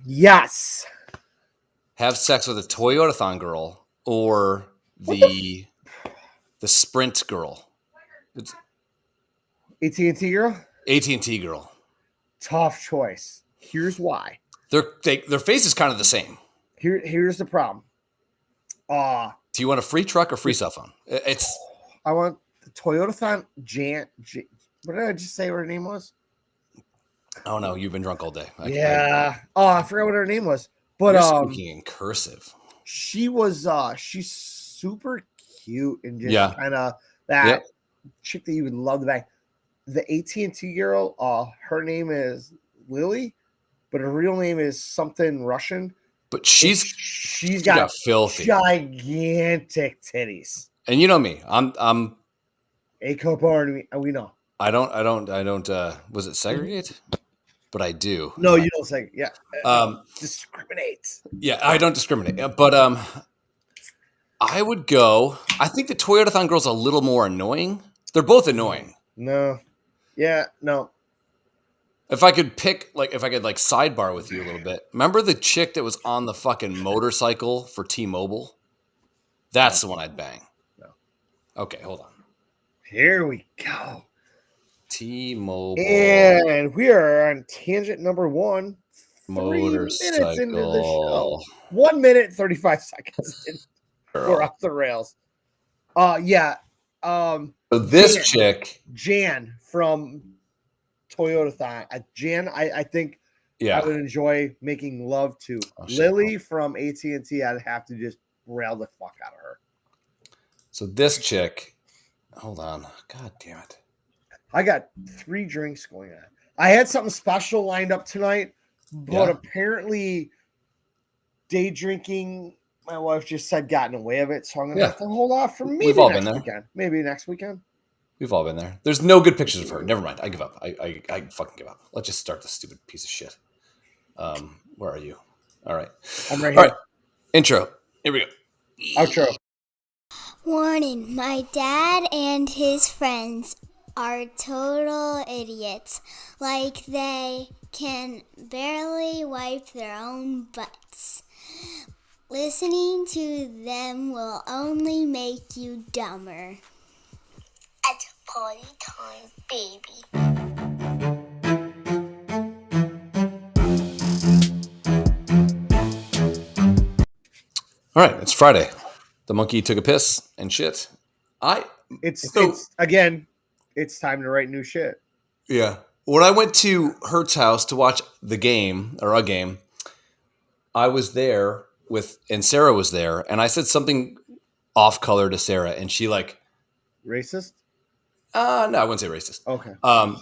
Yes. Have sex with a Toyotathon girl or the Sprint girl? It's AT&T girl? AT&T girl. Tough choice. Here's why. Their face is kind of the same. Here's the problem. Do you want a free truck or free cell phone? I want the Toyotathon Jan. What did I just say her name was? Oh no, you've been drunk all day. I forgot what her name was. But you're speaking in cursive. She's super cute and just kind of that chick that you would love to bang. The AT&T girl, her name is Lily, but her real name is something Russian. But she's got filthy, gigantic titties. And you know me, I'm a co-part. We know. I don't. Was it segregate? But I do. No, you don't say. Yeah. Discriminate. Yeah, I don't discriminate. But I would go. I think the Toyotathon girl's a little more annoying. They're both annoying. No. Yeah. No. If I could sidebar with you a little bit. Remember the chick that was on the fucking motorcycle for T-Mobile? That's the one I'd bang. No. Okay, hold on. Here we go. T-Mobile. And we are on tangent number 1. Motorcycle. 3 minutes into the show. 1 minute, 35 seconds. We're off the rails. Yeah. So this chick. Jan from Toyotathon. Jan, I think I would enjoy making love to. Lily from AT&T, I'd have to just rail the fuck out of her. So this chick. Hold on. God damn it. I got 3 drinks going on. I had something special lined up tonight, but apparently day drinking, my wife just said got in the way of it, so I'm going to have to hold off for maybe next weekend. Maybe next weekend. We've all been there. There's no good pictures of her. Never mind. I give up. I fucking give up. Let's just start this stupid piece of shit. Where are you? All right. I'm right here. All right. Intro. Here we go. Outro. Warning, my dad and his friends are total idiots. Like they can barely wipe their own butts. Listening to them will only make you dumber. It's party time, baby. All right, it's Friday. The monkey took a piss and shit. It's time to write new shit. Yeah. When I went to Hert's house to watch the game or a game, I was there and Sarah was there, and I said something off color to Sarah, and she racist? No, I wouldn't say racist. Okay.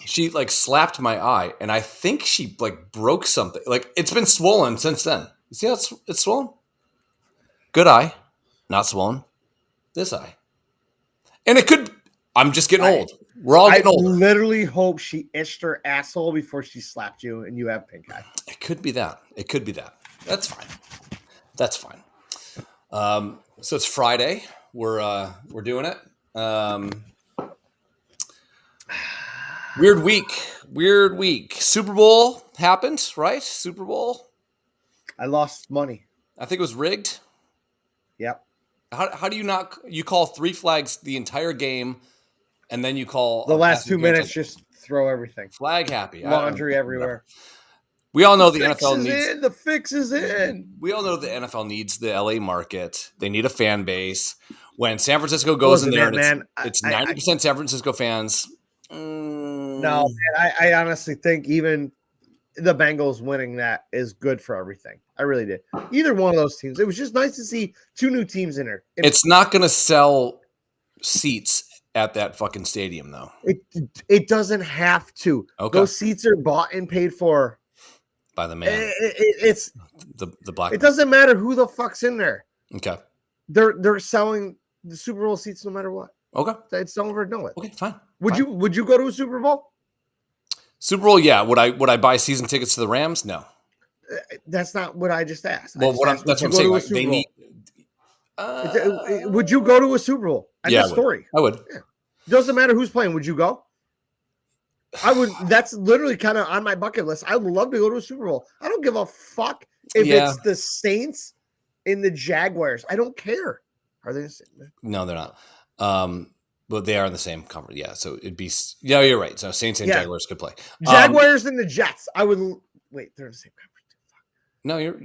She slapped my eye, and I think she broke something. It's been swollen since then. You see how it's swollen? Good eye, not swollen. This eye, and it could. I'm just getting old. We're all getting old. I literally hope she itched her asshole before she slapped you, and you have pink eye. It could be that. That's fine. So it's Friday. We're doing it. Weird week. Super Bowl happened, right? Super Bowl. I lost money. I think it was rigged. Yep. How do you call 3 flags the entire game, and then you call the last 2 minutes just throw everything. Flag happy. Laundry everywhere. We all know the NFL needs the fix is in. We all know the NFL needs the LA market. They need a fan base. When San Francisco goes in there, it's 90% San Francisco fans. No, man, I honestly think even the Bengals winning that is good for everything. I really did. Either one of those teams. It was just nice to see 2 new teams in there. It's not going to sell seats at that fucking stadium, though. It doesn't have to. Okay. Those seats are bought and paid for by the man. It's the black. It doesn't matter who the fuck's in there. Okay. They're selling the Super Bowl seats no matter what. Okay. It's over. Know it. Okay, fine. Would you go to a Super Bowl? Super Bowl, yeah. Would I buy season tickets to the Rams? No. That's not what I just asked. Well, that's what I'm saying. They need. Would you go to a Super Bowl? I would. Yeah. Doesn't matter who's playing. Would you go? I would. That's literally kind of on my bucket list. I would love to go to a Super Bowl. I don't give a fuck if it's the Saints and the Jaguars. I don't care. Are they the same? No, they're not. But they are in the same conference. Yeah, so it'd be. Yeah, you're right. So Saints and Jaguars could play. Jaguars and the Jets. I would wait. They're in the same conference. No, you're.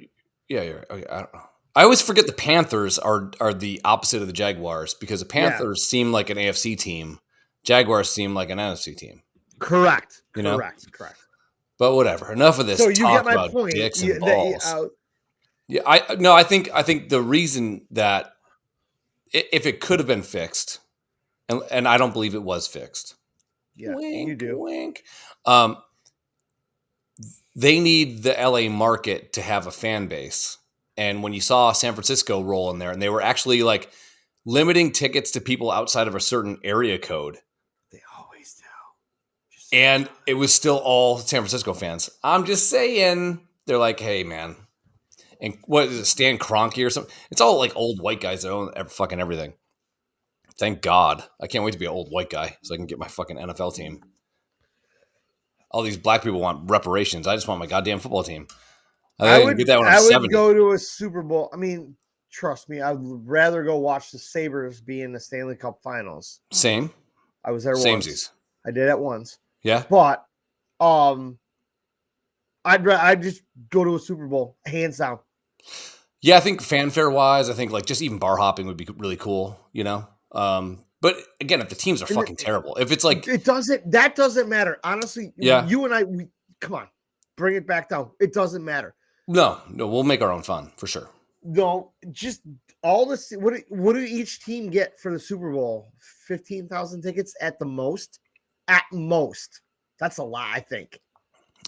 Yeah, you're right. Okay, I don't know. I always forget the Panthers are the opposite of the Jaguars because the Panthers seem like an AFC team. Jaguars seem like an NFC team. Correct. You know? Correct. But whatever. Enough of this. So you talk get my about point. Dicks and balls. Yeah. I think the reason that if it could have been fixed, and I don't believe it was fixed. Yeah, wink, you do. Wink. They need the LA market to have a fan base. And when you saw San Francisco roll in there, and they were actually like limiting tickets to people outside of a certain area code. They always do. And it was still all San Francisco fans. I'm just saying, they're like, hey, man. And what is it, Stan Kroenke or something? It's all like old white guys that own fucking everything. Thank God. I can't wait to be an old white guy so I can get my fucking NFL team. All these black people want reparations. I just want my goddamn football team. I would go to a Super Bowl. I mean, trust me, I would rather go watch the Sabres be in the Stanley Cup Finals. Same. I was there once. I did it once. Yeah. But I'd just go to a Super Bowl, hands down. Yeah, I think fanfare wise, I think like just even bar hopping would be really cool, you know? But again, if the teams are fucking terrible, if it's like that doesn't matter. Honestly, you and I, come on, bring it back down. It doesn't matter. No, we'll make our own fun for sure. No, just all this. What do each team get for the Super Bowl? 15,000 tickets at the most. At most, that's a lot, I think.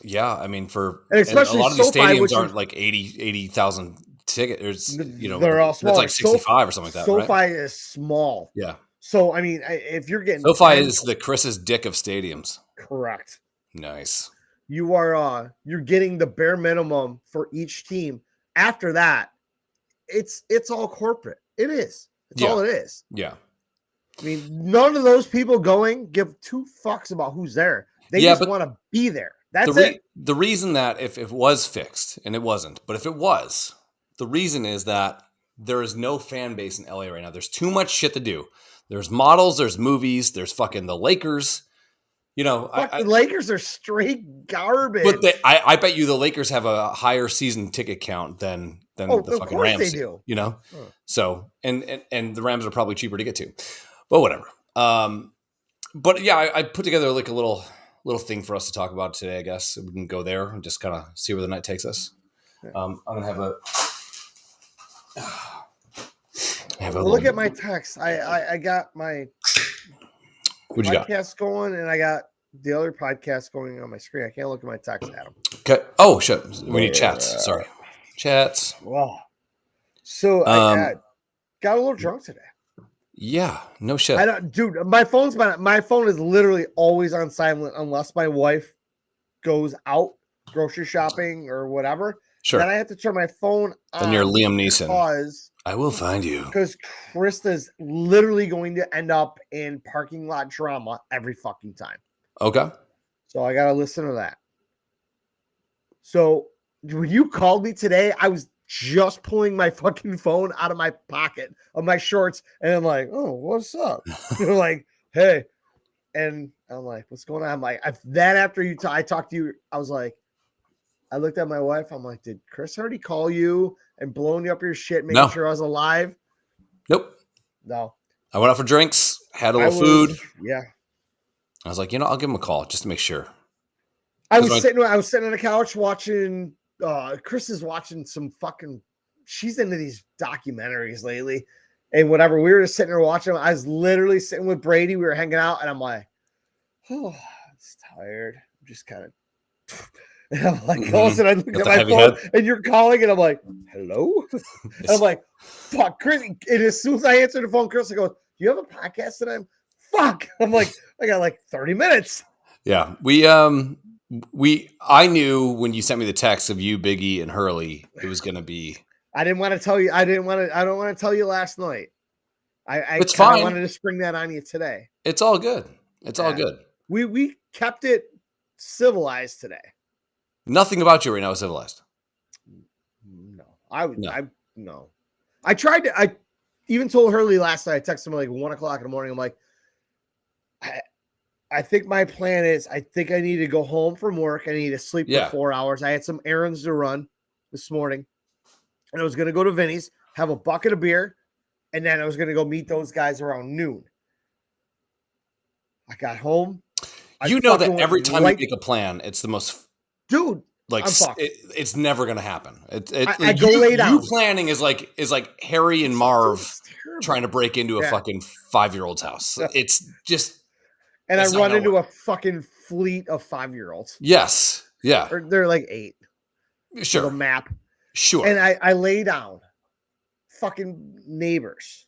Yeah, I mean, and especially a lot of these SoFi, stadiums aren't like 80,000 tickets. You know, they're all small. That's like 65 or something like that. SoFi right? is small. Yeah. So I mean, if you're getting SoFi is the Chris's dick of stadiums. Correct. Nice. You're getting the bare minimum for each team. After that, it's all corporate. It is. It's all it is. Yeah. I mean, none of those people going give two fucks about who's there. They just want to be there. That's it. The reason that if it was fixed, and it wasn't, but if it was, the reason is that there is no fan base in LA right now. There's too much shit to do. There's models, there's movies, there's fucking the Lakers. You know, the Lakers are straight garbage. But I bet you the Lakers have a higher season ticket count than the fucking Rams. They do. You know, so and the Rams are probably cheaper to get to, but whatever. But yeah, I put together like a little thing for us to talk about today. I guess we can go there and just kind of see where the night takes us. I'm gonna have look at my text. I got my podcast going, and I got the other podcast going on my screen. I can't look at my text, Adam. Okay. Oh shit. We need chats. Sorry, chats. Wow. So I got a little drunk today. Yeah. No shit. Dude. My phone is literally always on silent unless my wife goes out grocery shopping or whatever. Sure. Then I have to turn my phone on. Then you're Liam Neeson. Because I will find you. Because Krista's literally going to end up in parking lot drama every fucking time. Okay. So I got to listen to that. So when you called me today, I was just pulling my fucking phone out of my pocket of my shorts. And I'm like, oh, what's up? You're like, hey. And I'm like, what's going on? I'm like, after I talked to you, I was like, I looked at my wife. I'm like, did Chris already call you and blowing you up your shit, making sure I was alive? Nope. No. I went out for drinks, had a little food. Yeah. I was like, I'll give him a call just to make sure. I was sitting on the couch watching. Chris is watching some fucking. She's into these documentaries lately, and whatever. We were just sitting there watching them. I was literally sitting with Brady. We were hanging out, and I'm like, oh, I'm tired. I'm just kind of. And I'm like, all of a sudden I look at my phone and you're calling, and I'm like, hello? And I'm like, fuck, Chris. And as soon as I answer the phone, Chris goes, do you have a podcast today? Fuck. I'm like, I got like 30 minutes. Yeah. I knew when you sent me the text of you, Biggie, and Hurley, it was going to be. I didn't want to tell you. I don't want to tell you last night. I it's fine. wanted to spring that on you today. It's all good. It's all good. We kept it civilized today. Nothing about you right now is civilized. No, I would. No. No. I tried to. I even told Hurley last night. I texted him like 1 o'clock in the morning. I'm like, I think my plan is. I think I need to go home from work. I need to sleep for 4 hours. I had some errands to run this morning, and I was going to go to Vinny's, have a bucket of beer, and then I was going to go meet those guys around noon. I got home. You know that every time you make a plan, it's the most, dude. Like it's never gonna happen. I go lay down. You planning is like Harry and Marv trying to break into a fucking 5-year-old's house. It's just, and I run into a fucking fleet of 5-year-olds. Yes, yeah, or they're like 8. Sure, with a map. Sure, and I lay down. Fucking neighbors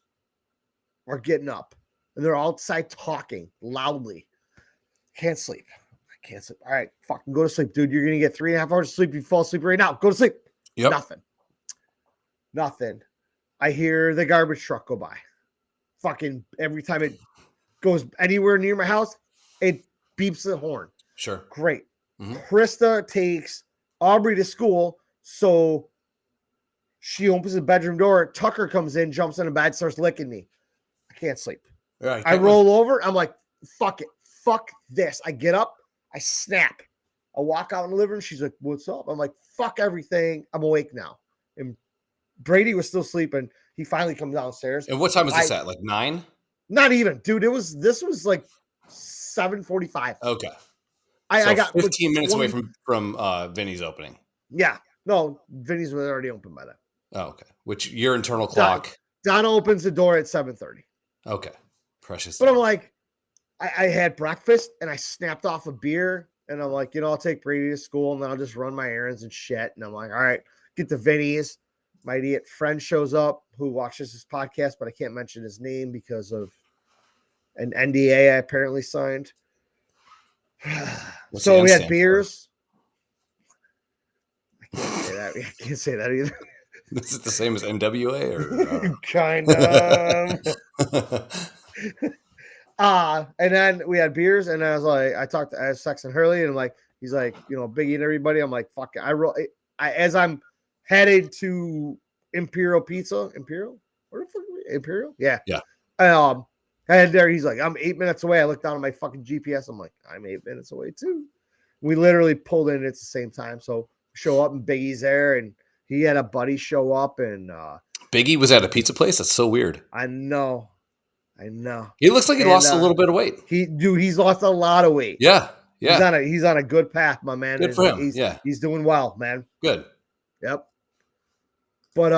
are getting up, and they're outside talking loudly. Can't sleep. Can't sleep. All right, fucking go to sleep, dude. You're gonna get 3.5 hours of sleep. You fall asleep right now. Go to sleep. Yep. Nothing. I hear the garbage truck go by. Fucking every time it goes anywhere near my house, it beeps the horn. Sure. Great. Mm-hmm. Krista takes Aubrey to school, so she opens the bedroom door. Tucker comes in, jumps in the bed, starts licking me. I can't sleep. Right, I roll over. I'm like, fuck it. Fuck this. I get up. I snap. I walk out in the living room. She's like, what's up? I'm like, fuck everything. I'm awake now. And Brady was still sleeping. He finally comes downstairs. And what time is this at? Like 9? Not even, dude. This was like 7:45. Okay. I got 15 minutes away from Vinny's opening. Yeah. No, Vinny's was already open by then. Oh, okay. Which your internal clock. Donna opens the door at 7:30. Okay. Precious. But I'm like, I had breakfast and I snapped off a beer, and I'm like, I'll take Brady to school and then I'll just run my errands and shit. And I'm like, all right, get to Vinny's. My idiot friend shows up who watches this podcast, but I can't mention his name because of an NDA I apparently signed. So we had beers. I can't say that. I can't say that either. Is it the same as NWA or kind of? And then we had beers, and I was like, I was texting Hurley, and he's like, Biggie and everybody. I'm like, fuck it. As I'm headed to Imperial Pizza. Imperial? Where the fuck are we? Imperial? Yeah. Yeah. I had there. He's like, I'm 8 minutes away. I looked down at my fucking GPS. I'm like, I'm 8 minutes away too. We literally pulled in at the same time. So show up, and Biggie's there, and he had a buddy show up, and Biggie was at a pizza place. That's so weird. I know. He looks like he lost a little bit of weight. He's lost a lot of weight. Yeah. He's on a good path, my man. Good for him. He's doing well, man. Good. Yep. But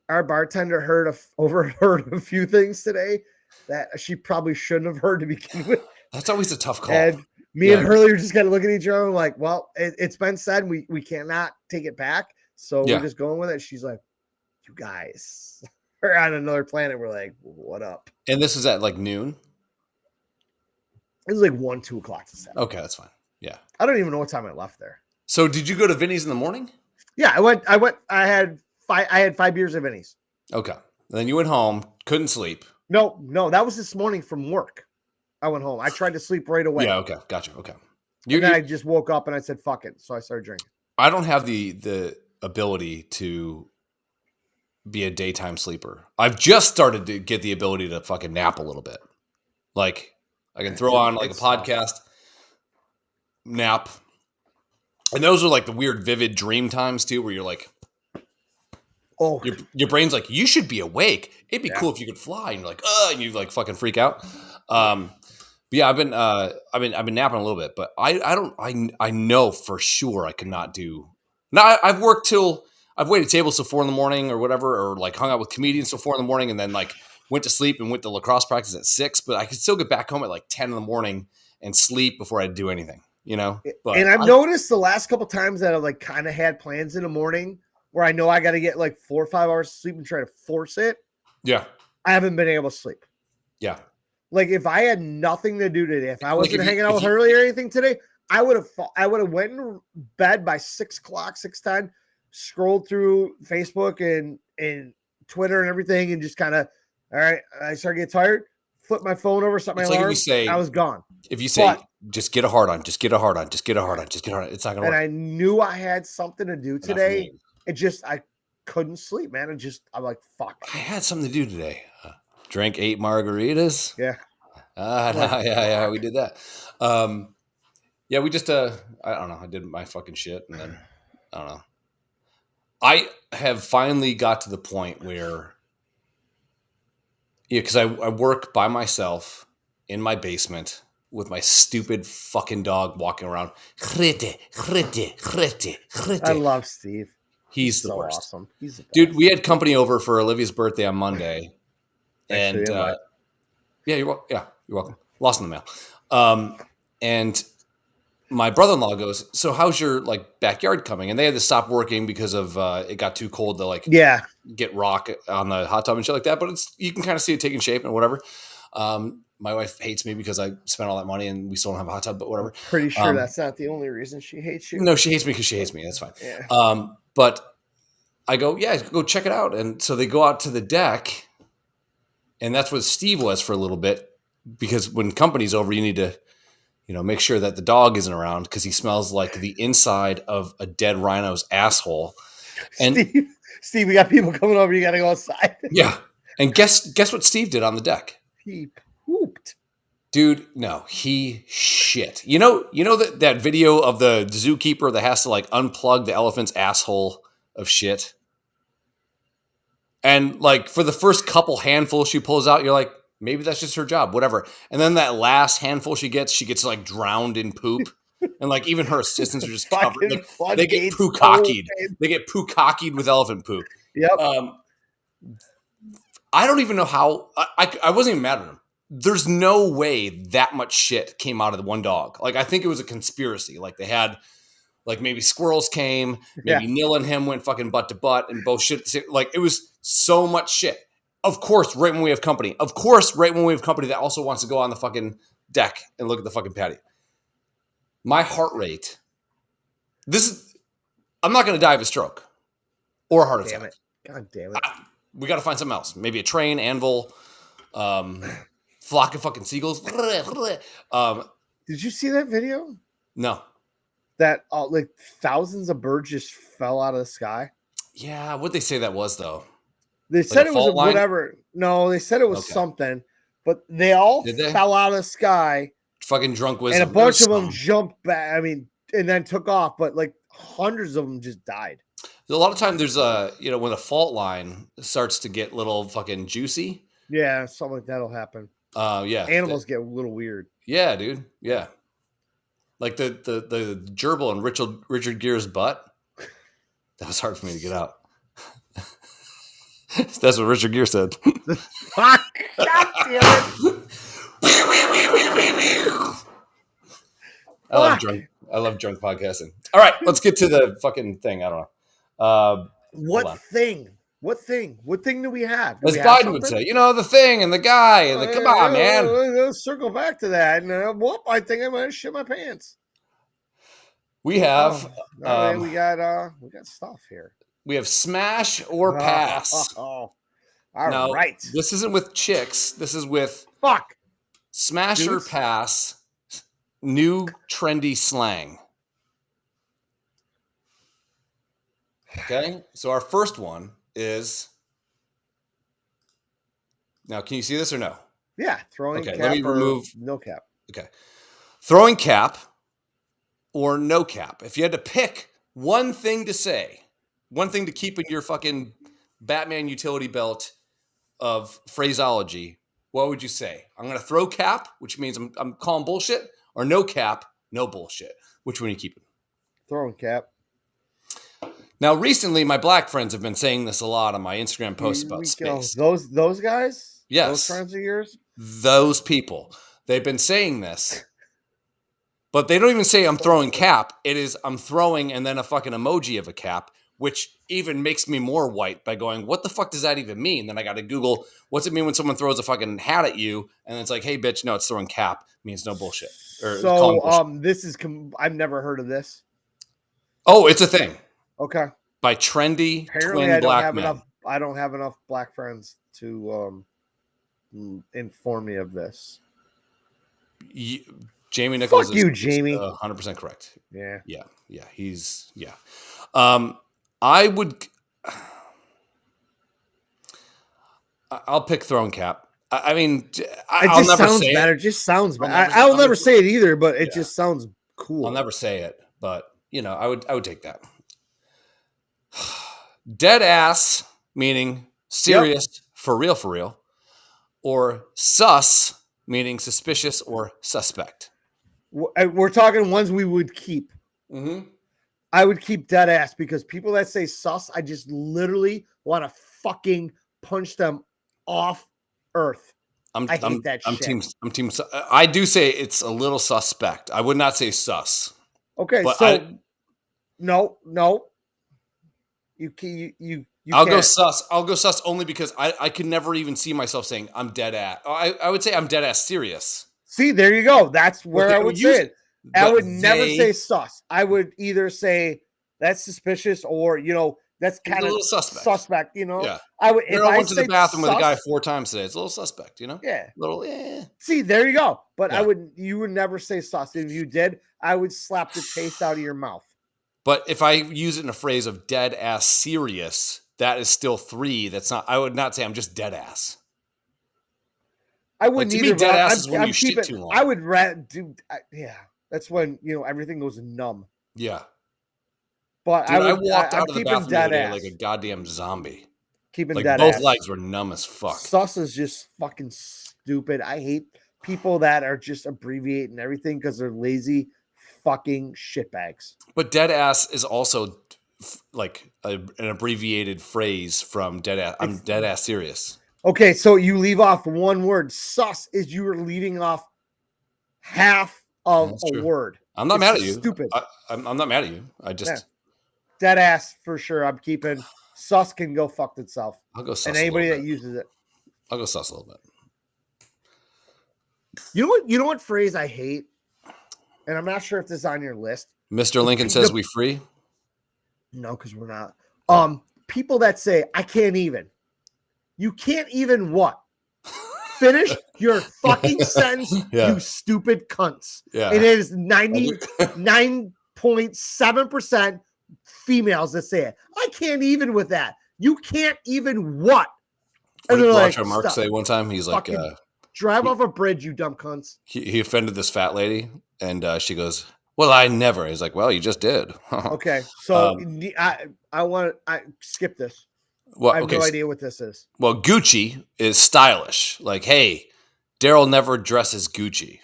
our bartender overheard a few things today that she probably shouldn't have heard to begin with. That's always a tough call. And me and Hurley are just kind of looking at each other like, well, it's been said, we cannot take it back, so we're just going with it. She's like, you guys are on another planet. We're like, what up? And this is at like noon? It was like 1, 2 o'clock to 7. Okay, that's fine. Yeah. I don't even know what time I left there. So did you go to Vinny's in the morning? Yeah, I went. I had 5 beers at Vinny's. Okay. And then you went home, couldn't sleep. No, that was this morning from work. I went home. I tried to sleep right away. Yeah, okay. Gotcha. Okay. And then I just woke up and I said, fuck it. So I started drinking. I don't have the ability to be a daytime sleeper. I've just started to get the ability to fucking nap a little bit. Like I can throw on like a podcast, nap. And those are like the weird vivid dream times too, where you're like, oh, your brain's like, you should be awake. It'd be cool if you could fly. And you're like, and you like fucking freak out. But yeah, I've been napping a little bit, but I know for sure I could not do. Now I've waited tables till 4 a.m. or whatever, or like hung out with comedians till 4 a.m. and then like went to sleep and went to lacrosse practice at 6. But I could still get back home at like 10 a.m. and sleep before I do anything, But and I've noticed the last couple times that I've like kind of had plans in the morning where I know I got to get like 4 or 5 hours of sleep and try to force it. Yeah, I haven't been able to sleep. Yeah. Like if I had nothing to do today, if I wasn't hanging out with Hurley or anything today, I would have went in bed by 6 o'clock, 6:10, scrolled through Facebook and Twitter and everything, and just kind of, all right, I start getting tired, flip my phone over, set my It's like if alarm, you say, I was gone. if you say, But- just get a hard on, just get a hard on, just get a hard on, just get a hard on, it's not gonna And work. I knew I had something to do Not for today. me. It just I couldn't sleep, man. I'm like, fuck. I had something to do today. Drank 8 margaritas. Yeah. Yeah, we did that. Yeah, we just I don't know. I did my fucking shit, and then I don't know. I have finally got to the point where, yeah, because I work by myself in my basement with my stupid fucking dog walking around. I love Steve. He's the so worst. Awesome. He's the best. Dude, we had company over for Olivia's birthday on Monday. Thanks for And the invite. you're welcome. Lost in the mail. And my brother-in-law goes, so how's your like backyard coming? And they had to stop working because of it got too cold to like get rock on the hot tub and shit like that. But it's you can kind of see it taking shape and whatever. My wife hates me because I spent all that money and we still don't have a hot tub, but whatever. Pretty sure that's not the only reason she hates you. No, she hates me because she hates me. That's fine. Yeah. But I go, yeah, go check it out. And so they go out to the deck, and that's what Steve was for a little bit, because when company's over, you need to, make sure that the dog isn't around because he smells like the inside of a dead rhino's asshole. And Steve, we got people coming over. You got to go outside. Yeah. And guess what Steve did on the deck? He pooped. Dude, no, he shit. You know that video of the zookeeper that has to like unplug the elephant's asshole of shit? And like for the first couple handfuls she pulls out, you're like, maybe that's just her job, whatever. And then that last handful she gets like drowned in poop. And like even her assistants are just covered. Like, they get poo-cockied. They get poo-cockied with elephant poop. Yep. I don't even know how. I wasn't even mad at him. There's no way that much shit came out of the one dog. Like I think it was a conspiracy. Like they had, like maybe squirrels came, maybe Neil and him went fucking butt to butt and both shit. Like it was so much shit. Of course, right when we have company. Of course, right when we have company that also wants to go on the fucking deck and look at the fucking patio. My heart rate. I'm not going to die of a stroke or a heart attack. Damn it. God damn it. We got to find something else. Maybe a train, anvil, flock of fucking seagulls. Did you see that video? No. That like thousands of birds just fell out of the sky? Yeah, what'd they say that was, though? They said it was whatever. No, they said it was something, but they all fell out of the sky. Fucking drunk wisdom. And a bunch of them jumped back, and then took off, but like hundreds of them just died. A lot of time there's when a fault line starts to get little fucking juicy. Yeah, something like that'll happen. Yeah. Animals get a little weird. Yeah, dude. Yeah. Like the gerbil in Richard Gere's butt. That was hard for me to get out. That's what Richard Gere said. Fuck! God damn it! I love drunk podcasting. All right, let's get to the fucking thing. I don't know. What thing? What thing? What thing do we have? As Biden would say, the thing and the guy. And come on, man. Let's circle back to that. And I think I'm gonna shit my pants. We have. We got stuff here. We have smash or pass. All right. This isn't with chicks. This is with smash or pass. New trendy slang. Okay, so our first one is. Now, can you see this or no? Yeah, throwing cap. Let me remove no cap. Okay, throwing cap or no cap. If you had to pick one thing to say, one thing to keep in your fucking Batman utility belt of phraseology, what would you say? I'm going to throw cap, which means I'm calling bullshit, or no cap, no bullshit. Which one are you keeping? Throwing cap. Now, recently, my black friends have been saying this a lot on my Instagram posts about space. Those guys? Yes. Those friends of yours? Those people. They've been saying this. But they don't even say I'm throwing cap. It is I'm throwing and then a fucking emoji of a cap, which even makes me more white by going, what the fuck does that even mean? Then I got to Google, what's it mean when someone throws a fucking hat at you? And it's like, hey, bitch, no, it's throwing cap. It means no bullshit. This is, I've never heard of this. Oh, it's a thing. Okay. By trendy Apparently twin black men. I don't have enough black friends to inform me of this. Jamie Nichols Fuck you, Jamie. 100% correct. Yeah. He's I would. I'll pick Throne Cap. I mean, I'll just never sounds say better. it. It just sounds better. I'll I'll never say it either, but it just sounds cool. I'll never say it, but I would take that. Dead ass, meaning serious, for real, or sus, meaning suspicious or suspect. We're talking ones we would keep. Mm-hmm. I would keep dead ass because people that say sus, I just literally want to fucking punch them off earth. I hate that shit. I'm team. I do say it's a little suspect. I would not say sus. Okay, but so no. You I'll can't. go sus. I'll go sus only because I could never even see myself saying I'm dead ass. I would say I'm dead ass serious. See, there you go. That's where I would say it. I would never say sus. I would either say that's suspicious or that's kind of suspect. Yeah. I would. If I went to the bathroom with a guy 4 times today. It's a little suspect. Yeah. Little. See, there you go. But you would never say sus. If you did, I would slap the taste out of your mouth. But if I use it in a phrase of dead ass serious, that is still 3. That's not. I would not say I'm just dead ass. I wouldn't to either. Me, dead ass is when you shit too long. I would that's when everything goes numb. Yeah. But Dude, I walked out of the bathroom the other day like a goddamn zombie. Keeping dead both ass. legs were numb as fuck. Sus is just fucking stupid. I hate people that are just abbreviating everything because they're lazy fucking shitbags. But dead ass is also like an abbreviated phrase from dead ass. I'm dead ass serious. Okay, so you leave off one word. Sus is you are leaving off half of a word. I'm not mad at you. Stupid. I'm not mad at you. I just dead ass for sure. I'm keeping sus can go fuck itself. I'll go sus. And anybody that uses it. I'll go sus a little bit. You know what phrase I hate? And I'm not sure if this is on your list. Mr. Lincoln says we free? No, because we're not. People that say I can't even. You can't even what? Finish your fucking sentence, you stupid cunts. Yeah. It is 99.7% females that say it. I can't even with that. You can't even what? What did Groucho Marx say one time? He's like, drive off a bridge, you dumb cunts. He offended this fat lady, and she goes, well, I never. He's like, well, you just did. Okay, so I skip this. Well, I have no idea what this is. Well, Gucci is stylish. Like, hey, Daryl never dresses Gucci.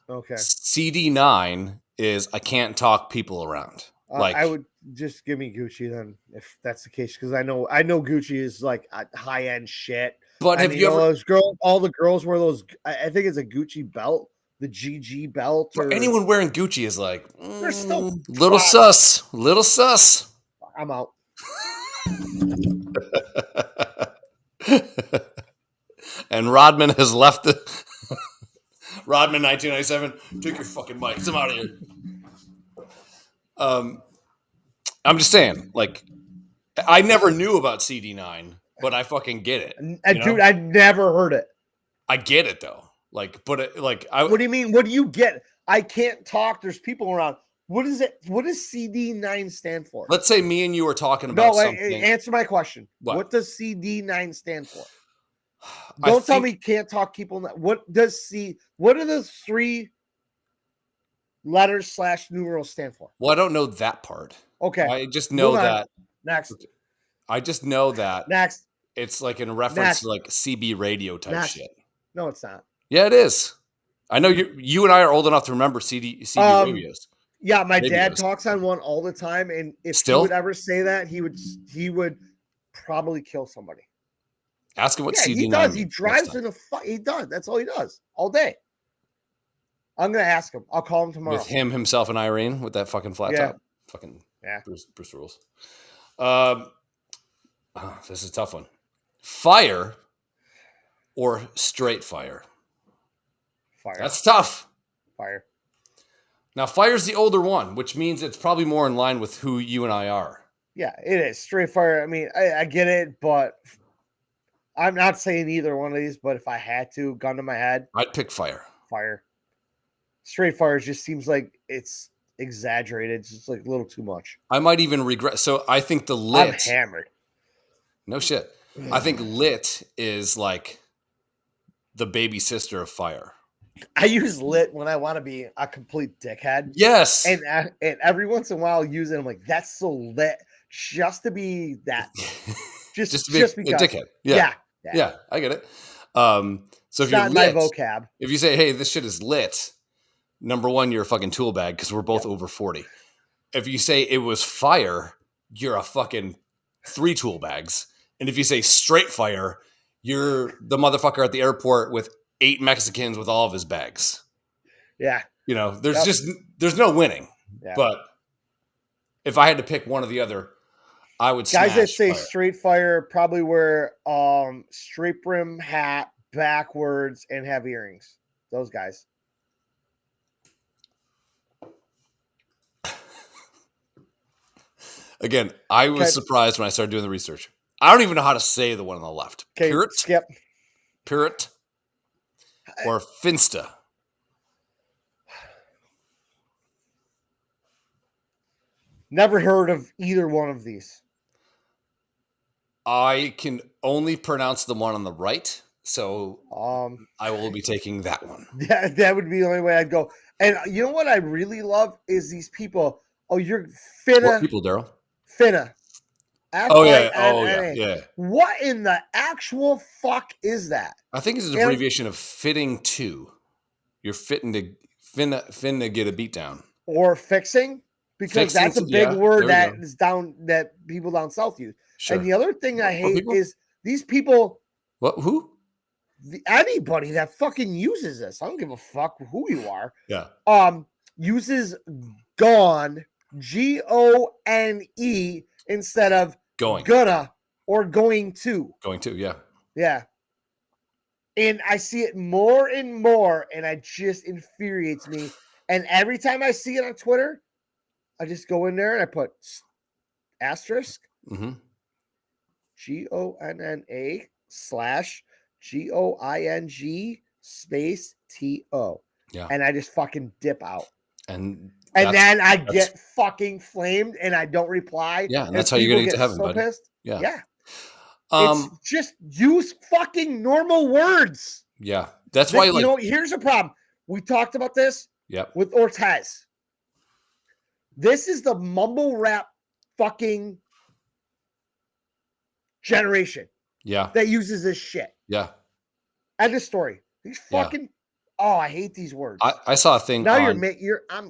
Okay. CD9 is I can't talk people around. I would just give me Gucci then, if that's the case, because I know Gucci is like high end shit. But have you ever? Those girls, all the girls wear those. I think it's a Gucci belt, the GG belt. Or anyone wearing Gucci is like they're still little sus. I'm out. And Rodman has left the Rodman 1997. Take your fucking mics. I'm out of here. I'm just saying, like, I never knew about CD9, but I fucking get it. Dude, I never heard it. I get it though. Like, but like, what do you mean? What do you get? I can't talk. There's people around. What is it? What does CD9 stand for? Let's say me and you are talking about something. Answer my question. What does CD9 stand for? Don't tell me can't talk people. What are those 3 letters / numerals stand for? Well, I don't know that part. Okay. I just know that. Next. I just know that. Next. It's like in reference to like CB radio type shit. No, it's not. Yeah, it is. I know you and I are old enough to remember CB radios. Yeah, my dad talks on one all the time, and if he would ever say that, he would probably kill somebody. Ask him what CD9 he does. He drives in a he does. That's all he does all day. I'm gonna ask him. I'll call him tomorrow. With himself, and Irene with that fucking flat top. Fucking Bruce rules. This is a tough one. Fire or straight fire? Fire. That's tough. Fire. Now, fire's the older one, which means it's probably more in line with who you and I are. Yeah, it is. Straight fire. I mean, I get it, but I'm not saying either one of these, but if I had to, gun to my head, I'd pick fire. fire. Straight fire just seems like it's exaggerated. It's just like a little too much. I might even regret. So I think the I'm lit. hammered. No shit. I think lit is like the baby sister of fire. I use lit when I want to be a complete dickhead. Yes. And every once in a while I'll use it. I'm like, that's so lit just to be that. Just to be because. a dickhead. Yeah, I get it. So if It's you're not lit, my vocab. if you say, hey, this shit is lit, number one, you're a fucking tool bag because we're both over 40. If you say it was fire, you're a fucking 3 tool bags. And if you say straight fire, you're the motherfucker at the airport with 8 Mexicans with all of his bags. Yeah. You know, there's no winning. Yeah. But if I had to pick one or the other, I would guys that say fire. straight fire probably wear straight brim hat backwards and have earrings. Those guys. Again, I was surprised when I started doing the research. I don't even know how to say the one on the left. Okay, Pirate, skip. Pirate, or Finsta. Never heard of either one of these. I can only pronounce the one on the right, so I will be taking that one. That would be the only way I'd go. And you know what I really love is these people. Oh, you're Finna. What people, Daryl? Finna. Oh yeah. What in the actual fuck is that? I think it's an abbreviation of fitting to. You're finna get a beat down. Or fixing, because that's a big word that is that people down south use. Sure. And the other thing I hate is these people. What? Who? Anybody that fucking uses this. I don't give a fuck who you are. Yeah. Uses gone, Gone, instead of gonna or going to. Going to, yeah. Yeah. And I see it more and more, and it just infuriates me. And every time I see it on Twitter, I just go in there and I put asterisk Gonna /GOING space TO. Yeah. And I just fucking dip out. And then I get fucking flamed and I don't reply. Yeah, and that's how you're going to get to heaven, buddy. Pissed. Yeah. It's just use fucking normal words. Yeah. That's why, you know, here's a problem. We talked about this with Ortez. This is the mumble rap fucking generation. Yeah. That uses this shit. Yeah. End of story. These fucking I hate these words. I saw a thing. Now I'm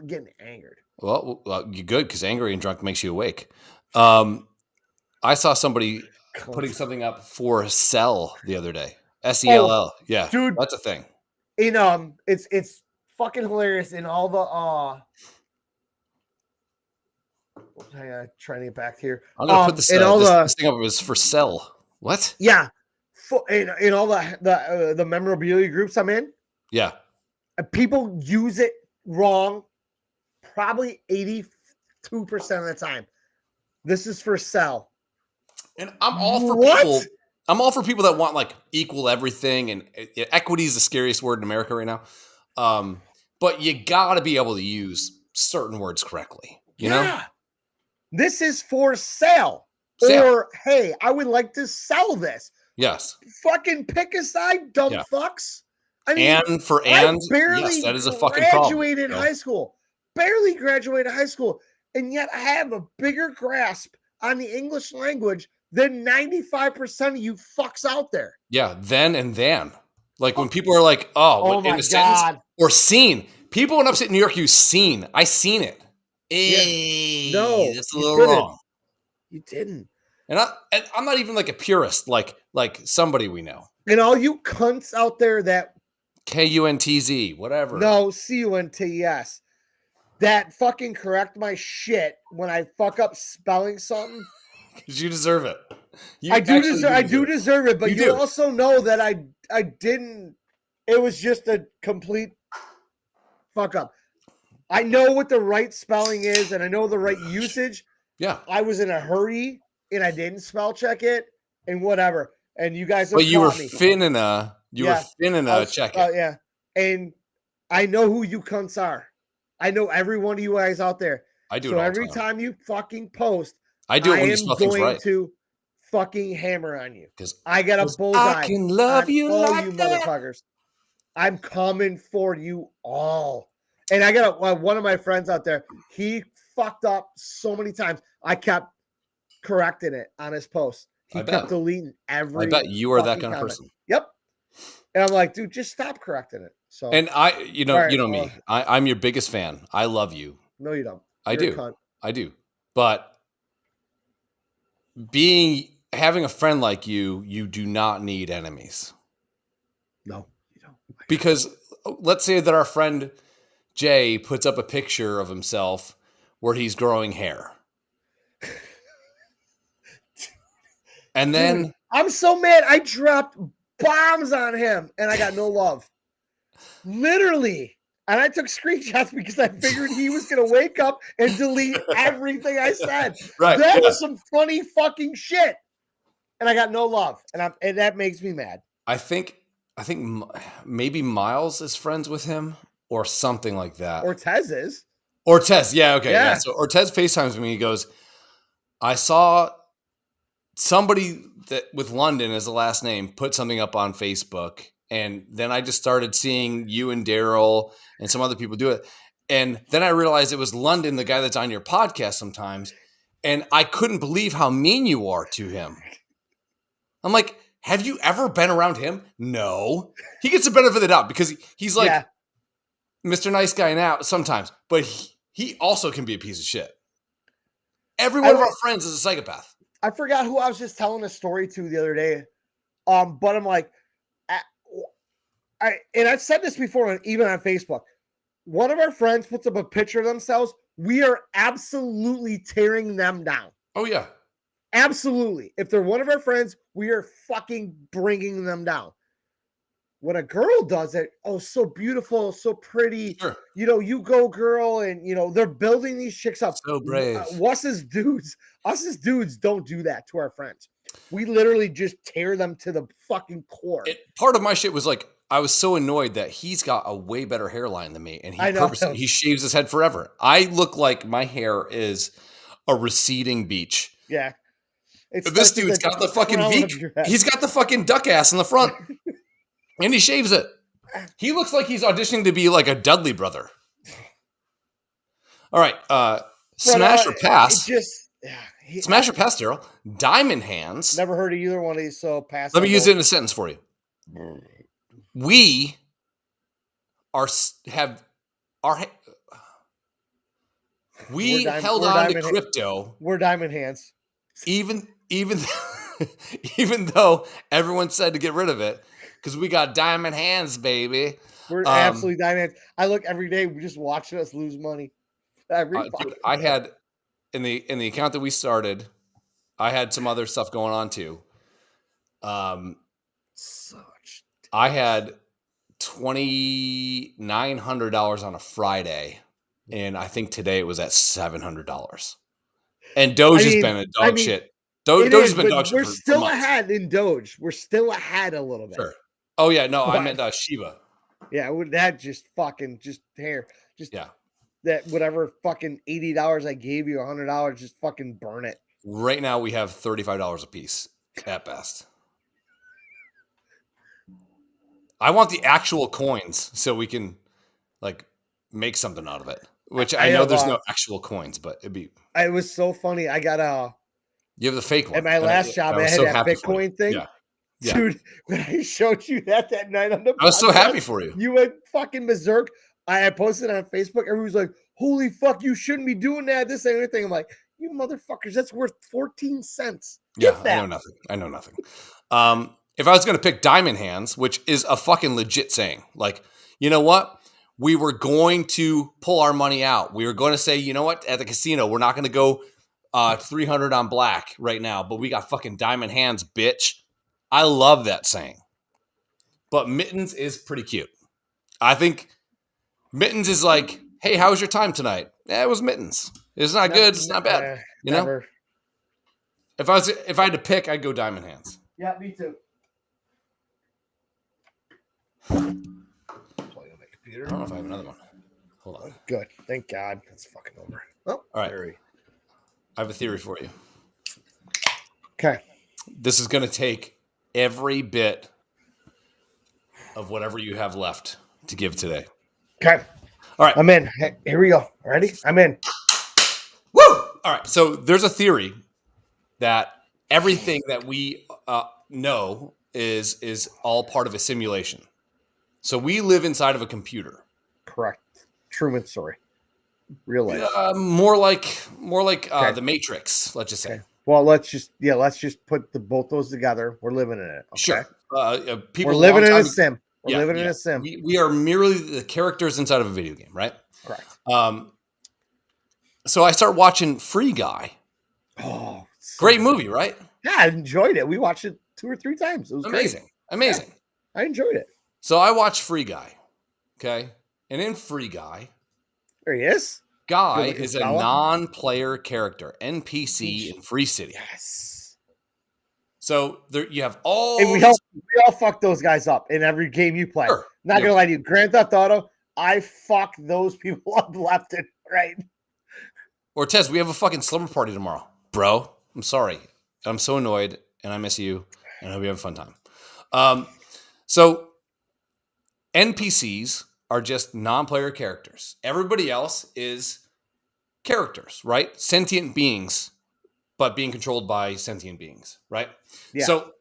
getting angered. Well, you're good because angry and drunk makes you awake. I saw somebody putting something up for sell the other day. SELL. Yeah. Dude, that's a thing. It's fucking hilarious in all the hang on, trying to get back here. I'm gonna put this thing up as for sell. What? Yeah. In all the memorabilia groups I'm in. Yeah. People use it wrong probably 82% of the time. This is for sell. And I'm all for people. I'm all for people that want like equal everything, and equity is the scariest word in America right now. But you got to be able to use certain words correctly. You know? This is for sale. Or, hey, I would like to sell this. Yes. Fucking pick a side, dumb fucks. I mean, I barely that is a fucking problem. Graduated high school. Barely graduated high school. And yet I have a bigger grasp on the English language than 95% of you fucks out there. Yeah, then and then. Like when people are like, in a sentence or seen. People in upstate New York use seen. I seen it. No, that's a little wrong. You didn't. And I'm not even like a purist, like somebody we know. And all you cunts out there that KUNTZ, whatever. No, CUNTS. That fucking correct my shit when I fuck up spelling something. Because you deserve it. I do deserve it, but you also know that I didn't. It was just a complete fuck up. I know what the right spelling is, and I know the right usage. Yeah. I was in a hurry, and I didn't spell check it, and whatever. and you guys have But you were caught me. finning a check it. Yeah, and I know who you cunts are. I know every one of you guys out there. I do so it all every the time. time you fucking post, I do it when you am spell things going right. to fucking hammer on you. Because I got a bullseye. I can love on you all like you that. motherfuckers. I'm coming for you all. And I got one of my friends out there. He fucked up so many times. I kept correcting it on his post. He kept deleting every. I bet you are that kind comment. of person. Yep. And I'm like, dude, just stop correcting it. So. And you know me. I'm your biggest fan. I love you. No, you don't. I do. But having a friend like you do not need enemies. No, you don't. Because let's say that our friend Jay puts up a picture of himself where he's growing hair. And then dude, I'm so mad. I dropped bombs on him and I got no love. Literally. And I took screenshots because I figured he was going to wake up and delete everything I said. Right. That was some funny fucking shit. And I got no love. And that makes me mad. I think maybe Miles is friends with him or something like that. Ortez is. Ortez. Yeah. Okay. Yeah. So Ortez FaceTimes me. He goes, I saw somebody that with London as the last name put something up on Facebook. And then I just started seeing you and Daryl and some other people do it. And then I realized it was London, the guy that's on your podcast sometimes. And I couldn't believe how mean you are to him. I'm like, have you ever been around him? No. He gets the benefit of the doubt because he's like Mr. Nice Guy now sometimes. But he also can be a piece of shit. Every one of our friends is a psychopath. I forgot who I was just telling a story to the other day. But I'm like, and I've said this before, even on Facebook. One of our friends puts up a picture of themselves. We are absolutely tearing them down. Oh, yeah. Absolutely. If they're one of our friends, we are fucking bringing them down. When a girl does it, oh, so beautiful, so pretty. Sure. You know, you go, girl, and, they're building these chicks up. So brave. Us as dudes don't do that to our friends. We literally just tear them to the fucking core. Part of my shit was like, I was so annoyed that he's got a way better hairline than me, and he shaves his head forever. I look like my hair is a receding beach. Yeah. This dude's got the fucking he's got the fucking duck ass in the front, and he shaves it. He looks like he's auditioning to be like a Dudley brother. All right, smash or pass. Smash or pass, Daryl. Diamond hands. Never heard of either one of these, so pass. Let me use it in a sentence for you. We held on to crypto. We're diamond hands. Even though everyone said to get rid of it, because we got diamond hands, baby. We're absolutely diamond hands. I look every day, we're just watching us lose money. Dude, I had in the account that we started, I had some other stuff going on too. I had $2,900 on a Friday, and I think today it was at $700. And Doge has been a dog shit. Doge has been dog shit. We're still ahead in Doge. We're still ahead a little bit. Sure. Oh yeah, no, I meant Shiba. Yeah, that just hair. That whatever fucking $80 I gave you, $100, just fucking burn it. Right now we have $35 a piece at best. I want the actual coins so we can like make something out of it. Which I know there's no actual coins, but it'd be. It was so funny. I got You have the fake one. At my last job, I had that Bitcoin thing. Yeah. Dude, when I showed you that night on the podcast, I was so happy for you. You went fucking berserk. I posted it on Facebook. Everyone was like, holy fuck, you shouldn't be doing that. This ain't anything. I'm like, you motherfuckers, that's worth 14 cents. Yeah, I know nothing. If I was going to pick diamond hands, which is a fucking legit saying, like, you know what? We were going to pull our money out. We were going to say, you know what? At the casino, we're not going to go 300 on black right now, but we got fucking diamond hands, bitch. I love that saying. But Mittens is pretty cute. I think Mittens is like, hey, how was your time tonight? Yeah, it was Mittens. It's not good. It's not bad. You know? If I had to pick, I'd go diamond hands. Yeah, me too. Plug in my computer. I don't know if I have another one. Hold on. Good. Thank God. That's fucking over. Oh, All right. There I have a theory for you. Okay. This is going to take every bit of whatever you have left to give today. Okay. All right. I'm in. Hey, here we go. Ready? I'm in. Woo! All right. So there's a theory that everything that we know is all part of a simulation. So we live inside of a computer. Correct. Truman story. Real life. More like Okay. the Matrix. Let's just say. Okay. Well, let's just put both those together. We're living in it. Okay? Sure. People We're living in long a time- sim. We're living in yeah. a sim. We are merely the characters inside of a video game, right? Correct. So I start watching Free Guy. Oh, Great movie, right? Yeah, I enjoyed it. We watched it 2 or 3 times. It was Amazing. Great. Yeah, I enjoyed it. So I watched Free Guy. Okay. And in Free Guy, There he is. Guy Good-looking is a fella. non-player character, NPC in Free City. Yes. So there you have all And we all fuck those guys up in every game you play. Sure. Not gonna lie to you, Grand Theft Auto, I fuck those people up left and right. Or Tez, we have a fucking slumber party tomorrow. Bro, I'm sorry. I'm so annoyed and I miss you and I hope you have a fun time. So NPCs are just non-player characters. Everybody else is characters, right? Sentient beings, but being controlled by sentient beings, right? Yeah. So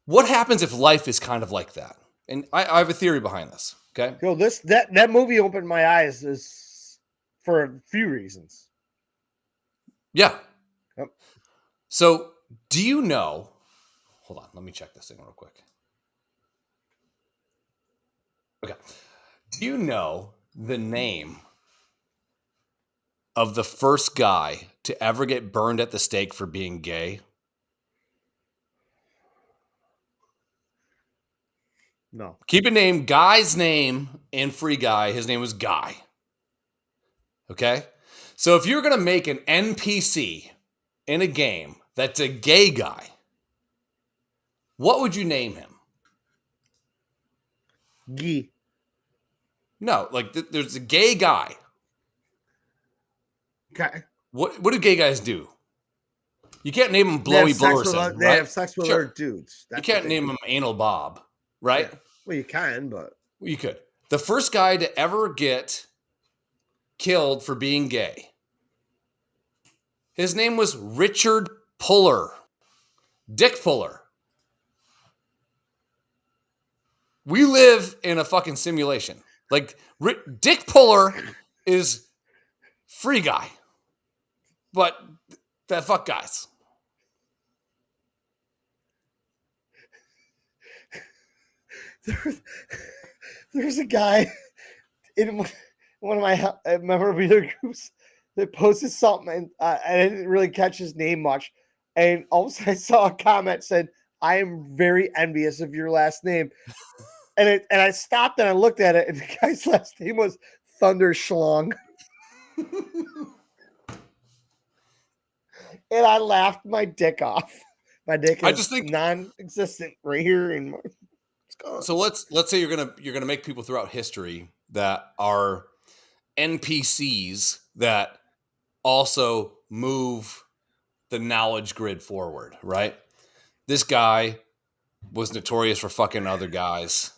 what happens if life is kind of like that? And I have a theory behind this, okay? Yo, that movie opened my eyes is for a few reasons. Yeah. Yep. So do you know, hold on, let me check this thing real quick. Okay. Do you know the name of the first guy to ever get burned at the stake for being gay? No. Keep a name, Guy's name in Free Guy. His name was Guy. Okay? So if you're going to make an NPC in a game that's a gay guy, what would you name him? Gee. No, like there's a gay guy. Okay. What do gay guys do? You can't name him Blowy Blowerson, They right? have sex with Sure. other dudes. You can't name him Anal Bob, right? Yeah. Well, you can, but Well, you could. The first guy to ever get killed for being gay, his name was Richard Puller. Dick Puller. We live in a fucking simulation. Like, Dick Puller is Free Guy. But that fuck guys. There's a guy in one of my memorabilia groups that posted something, and I didn't really catch his name much. And all of a sudden, I saw a comment said, "I am very envious of your last name." And I stopped and I looked at it, and the guy's last name was Thunder Schlong. And I laughed my dick off. My dick I is just think- non-existent right here. And it's gone. So let's say you're gonna make people throughout history that are NPCs that also move the knowledge grid forward, right? This guy was notorious for fucking other guys.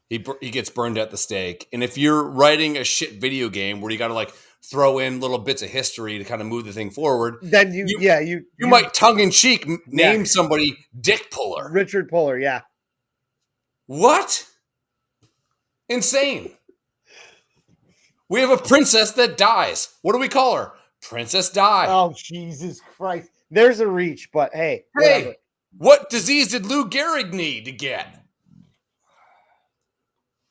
He gets burned at the stake. And if you're writing a shit video game where you got to like throw in little bits of history to kind of move the thing forward, Then you might tongue in cheek name somebody Dick Puller. Richard Puller, yeah. What? Insane. We have a princess that dies. What do we call her? Princess Di. Oh, Jesus Christ. There's a reach, but hey. Hey, whatever. what disease did Lou Gehrig need to get?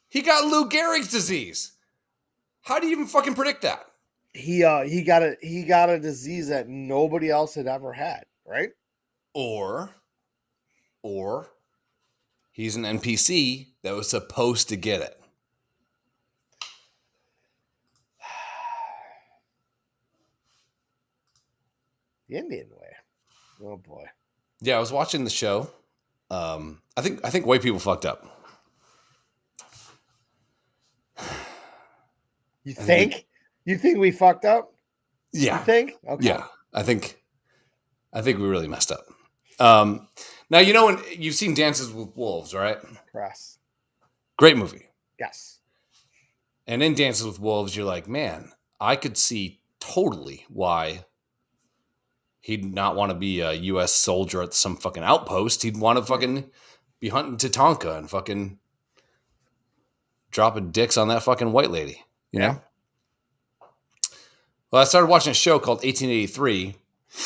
He got Lou Gehrig's disease. How do you even fucking predict that? He got a disease that nobody else had ever had, right? Or he's an NPC that was supposed to get it. The Indian way. Oh boy. Yeah, I was watching the show. I think white people fucked up. You think? You think we fucked up? Yeah. You think? Okay. Yeah. I think we really messed up. Now, when you've seen Dances with Wolves, right? Press. Great movie. Yes. And in Dances with Wolves, you're like, man, I could see totally why he'd not want to be a U.S. soldier at some fucking outpost. He'd want to fucking be hunting Tatanka and fucking dropping dicks on that fucking white lady, you know? Well, I started watching a show called 1883.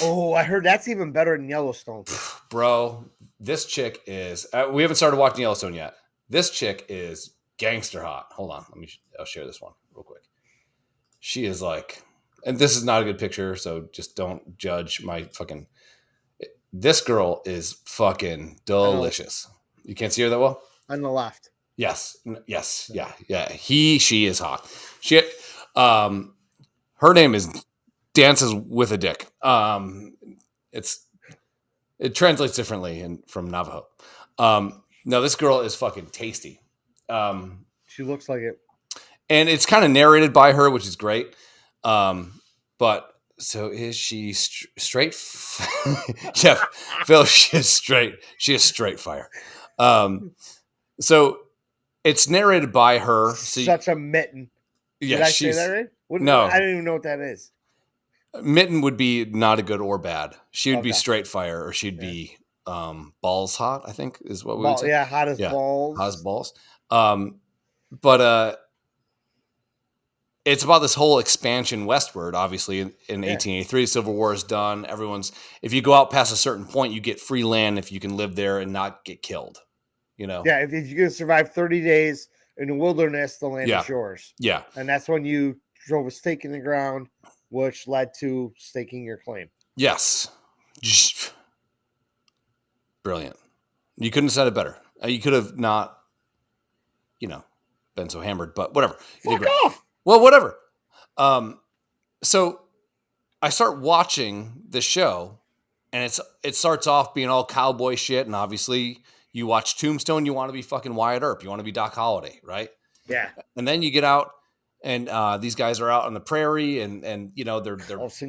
Oh, I heard that's even better than Yellowstone. Bro, this chick is... we haven't started watching Yellowstone yet. This chick is gangster hot. Hold on. I'll share this one real quick. She is like... And this is not a good picture, so just don't judge my fucking... This girl is fucking delicious. You can't see her that well? On the left. Yes. Yeah. She is hot. Her name is Dances with a Dick. It translates differently from Navajo. No, this girl is fucking tasty. She looks like it. And it's kind of narrated by her, which is great. But so is she straight? Yeah, Phil, she is straight. She is straight fire. So it's narrated by her. So Such a mitten. Yeah, did I say that right? No, I don't even know what that is. Mitten would be not a good or bad. She would be straight fire, or she'd be balls hot, I think is what we would say. Yeah, hot as balls. Hot as balls. But it's about this whole expansion westward, obviously, in 1883. Civil War is done. If you go out past a certain point, you get free land if you can live there and not get killed. Yeah, if you can survive 30 days in the wilderness, the land is yours. Yeah. And that's when you drove a stake in the ground, which led to staking your claim. Yes. Brilliant. You couldn't have said it better. You could have not, been so hammered, but whatever. Fuck off. Well, whatever. So I start watching the show, and it starts off being all cowboy shit, and obviously you watch Tombstone, you want to be fucking Wyatt Earp, you want to be Doc Holliday, right? Yeah. And then you get out, and these guys are out on the prairie, and they're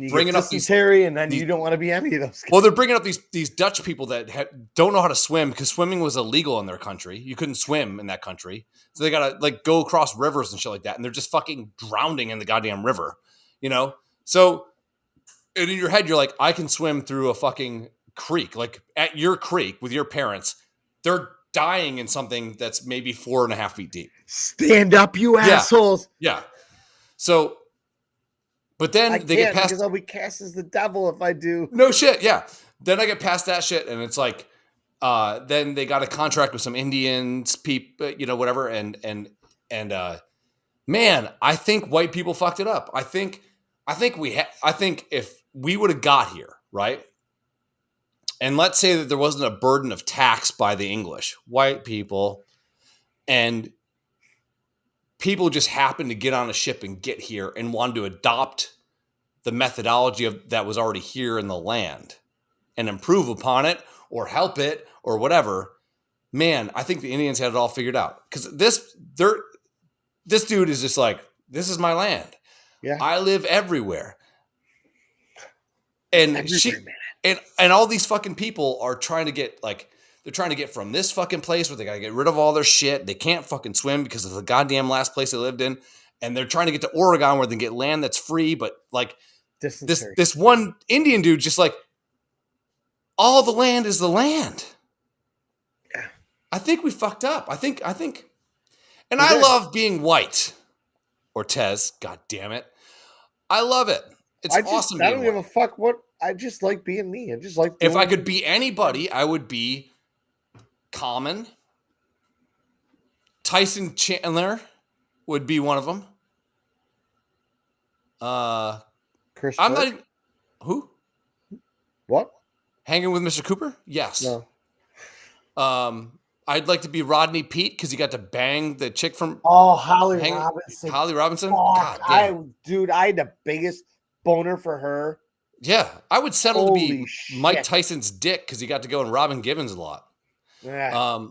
bringing up these Terry, and then you don't want to be any of those guys. Well, they're bringing up these Dutch people that don't know how to swim because swimming was illegal in their country. You couldn't swim in that country, so they gotta go across rivers and shit like that, and they're just fucking drowning in the goddamn river, So, and in your head, you're like, I can swim through a fucking creek, like at your creek with your parents. They're dying in something that's maybe 4.5 feet deep. Stand up, you assholes. Yeah. So, but then they get past... because I'll be cast as the devil if I do. No shit, yeah. Then I get past that shit, and it's like, then they got a contract with some Indians, whatever, and man, I think white people fucked it up. I think if we would have got here, right? And let's say that there wasn't a burden of tax by the English, white people, and people just happened to get on a ship and get here and wanted to adopt the methodology that was already here in the land and improve upon it or help it or whatever. Man, I think the Indians had it all figured out because this dude is just like, this is my land. Yeah, I live everywhere, and and all these fucking people are trying to get they're trying to get from this fucking place where they got to get rid of all their shit. They can't fucking swim because of the goddamn last place they lived in. And they're trying to get to Oregon where they can get land that's free. But this one Indian dude, just all the land is the land. Yeah. I think we fucked up. I think, and I love being white. Ortez, God damn it. I love it. It's awesome. I don't give a fuck I just like being me. I just like if I could be anybody, I would be Common. Tyson Chandler would be one of them. Chris I'm Burke? not. Who? What? Hanging with Mr. Cooper? Yes. No. I'd like to be Rodney Pete because he got to bang the chick from Holly Robinson. Holly Robinson? God, I had the biggest boner for her. Yeah, I would settle to be Mike Tyson's dick because he got to go in Robin Givens a lot. Yeah.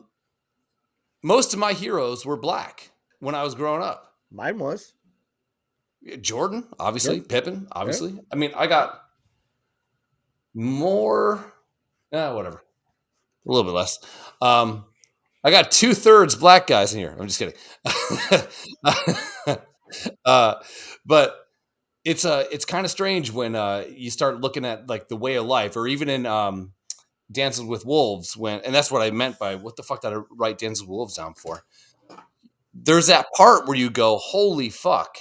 Most of my heroes were black when I was growing up. Mine was. Jordan, obviously. Yep. Pippen, obviously. Yep. I mean, I got more. Whatever. A little bit less. I got 2/3 black guys in here. I'm just kidding. But it's kind of strange when you start looking at like the way of life, or even in Dances with Wolves, and that's what I meant by what the fuck did I write Dances with Wolves down for? There's that part where you go, holy fuck.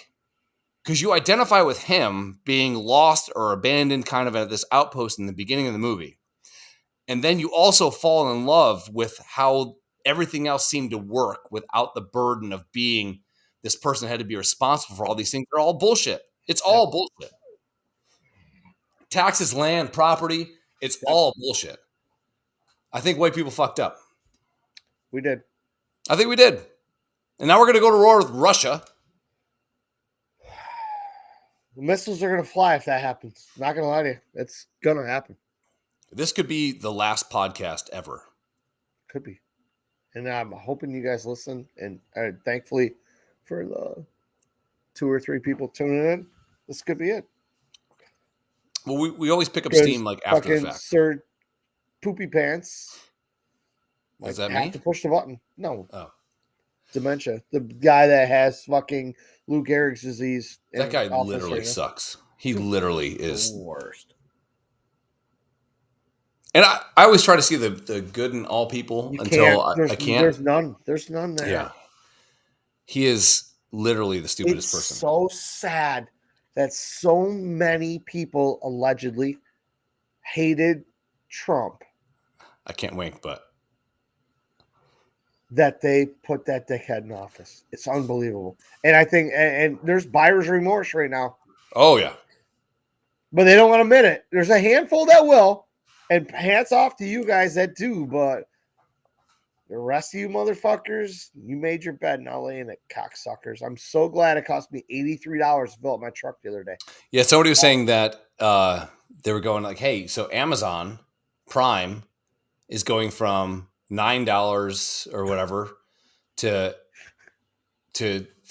Because you identify with him being lost or abandoned kind of at this outpost in the beginning of the movie. And then you also fall in love with how everything else seemed to work without the burden of being this person had to be responsible for all these things. They're all bullshit. It's all bullshit. Taxes, land, property, it's all bullshit. I think white people fucked up. We did. I think we did. And now we're going to go to war with Russia. The missiles are going to fly if that happens. Not going to lie to you. It's going to happen. This could be the last podcast ever. Could be. And I'm hoping you guys listen. And thankfully for the 2 or 3 people tuning in, this could be it. Well, we always pick up steam like after the fact. Sir Poopy Pants. Is that me? Have to push the button. No. Oh. Dementia. The guy that has fucking Lou Gehrig's disease. That guy literally sucks. He literally is the worst. And I always try to see the good in all people until I can't. There's none. There's none there. Yeah. He is literally the stupidest person. It's so sad that so many people allegedly hated Trump. I can't wink, but that they put that dickhead in office. It's unbelievable. And I think, and there's buyer's remorse right now. Oh, yeah. But they don't want to admit it. There's a handful that will. And hats off to you guys that do. But the rest of you motherfuckers, you made your bed. Now lay in it, cocksuckers. I'm so glad it cost me $83 to fill up my truck the other day. Yeah, somebody was saying that they were going like, hey, so Amazon Prime is going from $9 or whatever to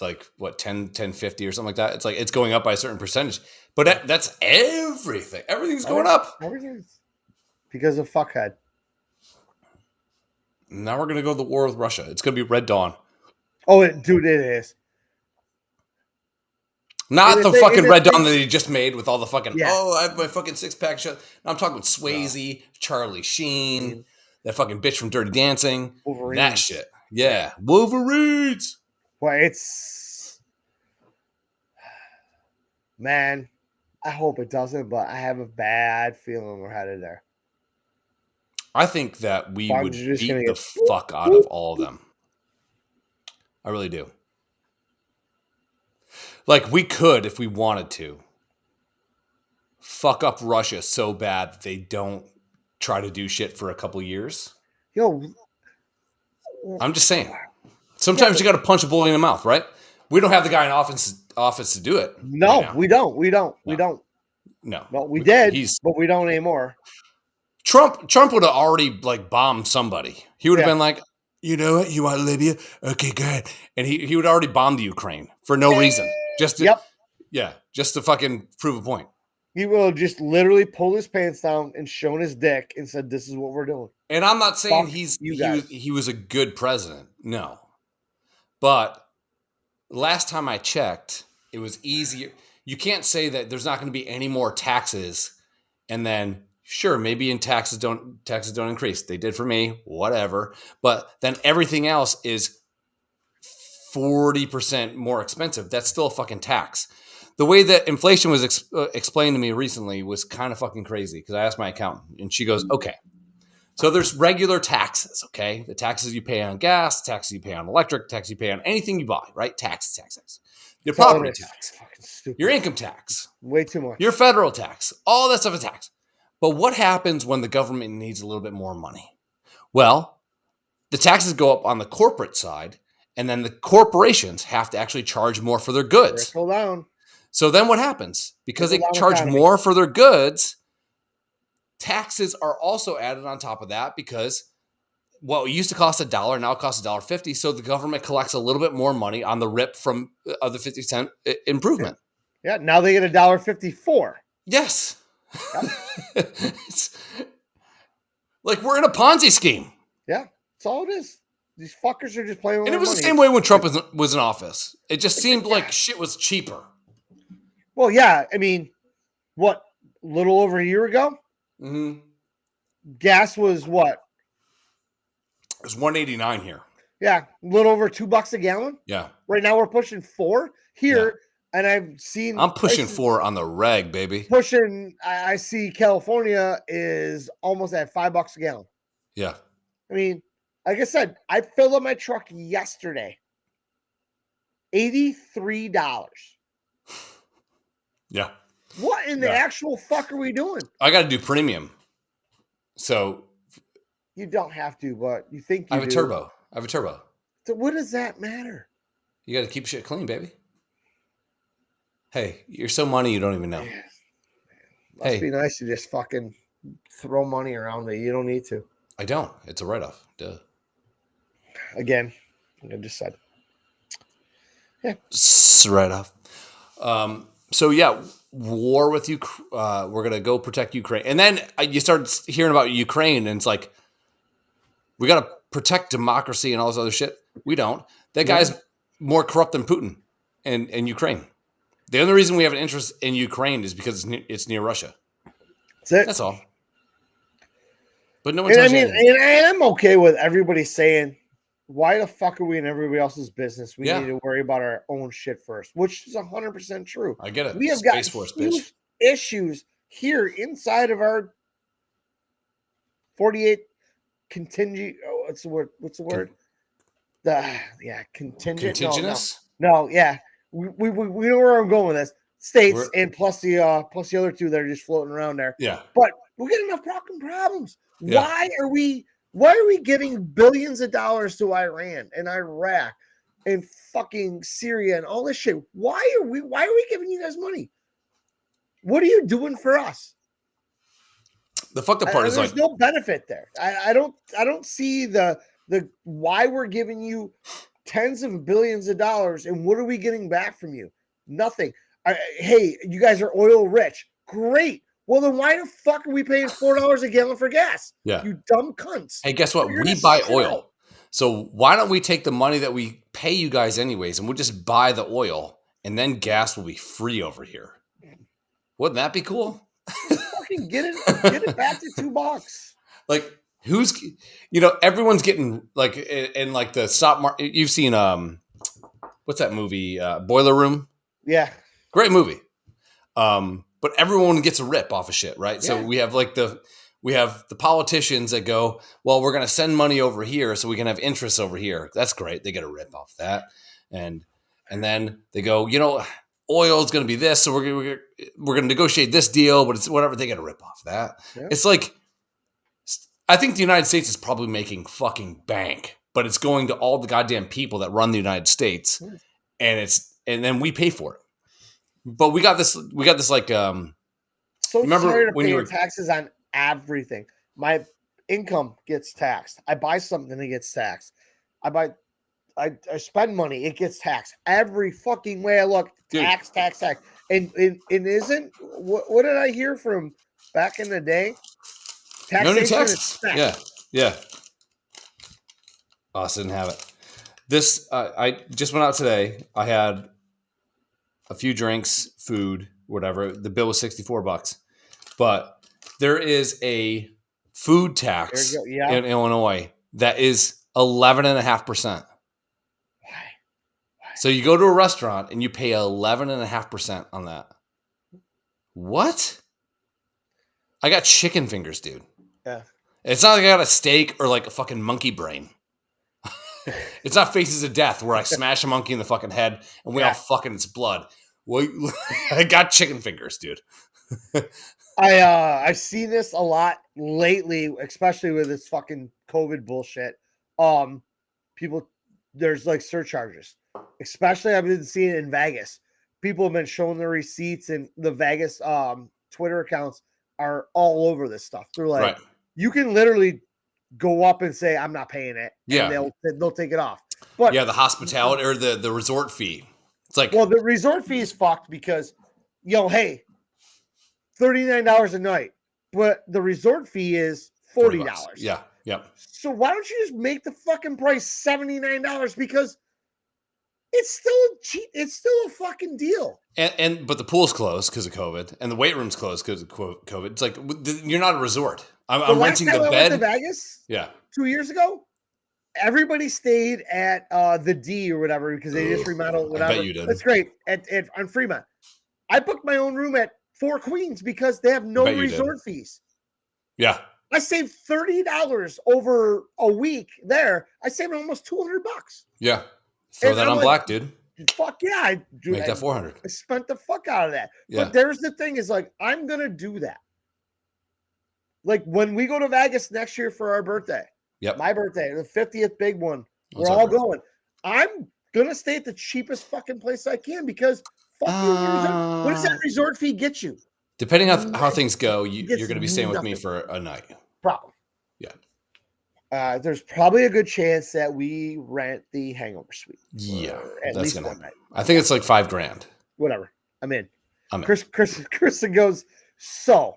like what 10.50 or something like that. It's like it's going up by a certain percentage, but that's everything. Everything's going up. Everything's because of fuckhead. Now we're gonna go to the war with Russia. It's gonna be Red Dawn. Oh, dude, it is. Not the fucking Red Dawn that he just made with all the fucking I have my fucking 6-pack shot. No, I'm talking Swayze, Charlie Sheen. That fucking bitch from Dirty Dancing. Wolverines. That shit. Yeah. Wolverines. Well, it's... Man, I hope it doesn't, but I have a bad feeling we're headed there. I think that we would beat the fuck out of all of them. I really do. Like, we could, if we wanted to, fuck up Russia so bad that they don't try to do shit for a couple years. Yo, I'm just saying. Sometimes you got to punch a bully in the mouth, right? We don't have the guy in office to do it. No, right we don't. No. Well, we did, but we don't anymore. Trump would have already like bombed somebody. He would have been like, you know what? You want Libya? Okay, good. And he would already bomb the Ukraine for no reason. Just to fucking prove a point. He will just literally pull his pants down and shown his dick and said, "This is what we're doing." And I'm not saying he was a good president. No. But last time I checked, it was easier. You can't say that there's not going to be any more taxes and then sure, maybe taxes don't increase. They did for me, whatever. But then everything else is 40% more expensive. That's still a fucking tax. The way that inflation was explained to me recently was kind of fucking crazy because I asked my accountant and she goes, okay, so there's regular taxes, okay? The taxes you pay on gas, taxes you pay on electric, taxes you pay on anything you buy, right? Taxes. Your property tax, your income tax. Way too much. Your federal tax. All that stuff is tax. But what happens when the government needs a little bit more money? Well, the taxes go up on the corporate side and then the corporations have to actually charge more for their goods. Trickle down. So then what happens? Because they charge more for their goods, taxes are also added on top of that because what used to cost $1 now it costs $1.50. So the government collects a little bit more money on the rip from the 50 cent improvement. Yeah, now they get $1.54. Yes. It's like we're in a Ponzi scheme. Yeah, that's all it is. These fuckers are just playing with And it our was money. the same way when Trump was in office. It just seemed like shit was cheaper. Well, yeah, I mean, what, a little over a year ago? Mm-hmm. Gas was what? It was $1.89 here. Yeah, a little over $2 a gallon. Yeah. Right now we're pushing $4 here, and I've seen I'm pushing $4 on the reg, baby. I see California is almost at $5 a gallon. Yeah. I mean, like I said, I filled up my truck yesterday. $83. Yeah. What in the actual fuck are we doing? I got to do premium. So you don't have to, but you think you I have a turbo. So what does that matter? You got to keep shit clean, baby. Hey, you're so money you don't even know. Yeah. Must be nice to just fucking throw money around that you don't need to. I don't. It's a write-off. Duh. Again, I just said. Yeah. It's a write-off. So yeah, war with you. We're gonna go protect Ukraine, and then you start hearing about Ukraine, and it's like we gotta protect democracy and all this other shit. We don't. That guy's more corrupt than Putin and Ukraine. The only reason we have an interest in Ukraine is because it's near Russia. That's it. That's all. But no one. And I mean, and I am okay with everybody saying, "Why the fuck are we in everybody else's business? We need to worry about our own shit first," which is 100% true. I get it. We have Space got Force, huge bitch. issues here inside of our 48 contingent. Oh, what's the word? Contingent. Contingent. No, yeah. We know where I'm going with this. States and plus the other two that are just floating around there. Yeah. But we get enough fucking problems. Yeah. Why are we giving billions of dollars to Iran and Iraq and fucking Syria and all this shit? Why are we giving you guys money? What are you doing for us? The fucked up part is there's no benefit there. I don't see the why we're giving you tens of billions of dollars and what are we getting back from you? Nothing. Hey, you guys are oil rich. Great. Well, then why the fuck are we paying $4 a gallon for gas? Yeah. You dumb cunts. Hey, guess what? We buy oil. So why don't we take the money that we pay you guys anyways and we'll just buy the oil and then gas will be free over here. Wouldn't that be cool? Fucking get it back to $2. Like everyone's getting like in like the stock market. You've seen what's that movie? Boiler Room. Yeah. Great movie. But everyone gets a rip off of shit, right? Yeah. So we have the politicians that go, well, we're going to send money over here so we can have interest over here. That's great. They get a rip off that. And then they go, oil is going to be this. So we're going to negotiate this deal, but it's whatever. They get a rip off that. Yeah. It's like, I think the United States is probably making fucking bank, but it's going to all the goddamn people that run the United States. And then we pay for it. But we got this like so remember tired of when paying taxes on everything. My income gets taxed. I buy something, it gets taxed. I spend money, it gets taxed. Every fucking way I look, tax. And isn't what did I hear from back in the day? Taxation is tax. Yeah. Us didn't have it. This I just went out today. I had a few drinks, food, whatever. The bill was $64, but there is a food tax in Illinois that is 11.5%. Why? So you go to a restaurant and you pay 11.5% on that. What? I got chicken fingers, dude. Yeah. It's not like I got a steak or like a fucking monkey brain. It's not Faces of Death where I smash a monkey in the fucking head and we all fucking its blood. Well, I got chicken fingers, dude. I've seen this a lot lately, especially with this fucking COVID bullshit. People, there's like surcharges. Especially I've been seeing it in Vegas. People have been showing their receipts and the Vegas Twitter accounts are all over this stuff. They're like, you can literally go up and say, I'm not paying it. Yeah. And they'll take it off. But the hospitality or the resort fee. It's like, well, the resort fee is fucked because hey, $39 a night, but the resort fee is $40. Yeah. Yep. So why don't you just make the fucking price $79? Because it's still cheap. It's still a fucking deal. But the pool's closed because of COVID, and the weight room's closed because of COVID. It's like you're not a resort. I'm renting the bed. I went to Vegas, 2 years ago, everybody stayed at the D or whatever because they just remodeled whatever. I bet you did. That's great on Fremont. I booked my own room at Four Queens because they have no resort fees. Yeah. I saved $30 over a week there. I saved almost $200. Yeah. Throw that on black, dude. Fuck yeah. I make that 400. I spent the fuck out of that. Yeah. But there's the thing is like, I'm going to do that. Like when we go to Vegas next year for our birthday, my birthday, the 50th big one, we're all going. I'm going to stay at the cheapest fucking place I can because fuck you. What does that resort fee get you? Depending on how things go, you're going to be staying with me for a night. Probably. Yeah. There's probably a good chance that we rent the hangover suite. Yeah. At least one night. I think it's like $5,000. Whatever. I'm in. I'm in. Kristen goes, so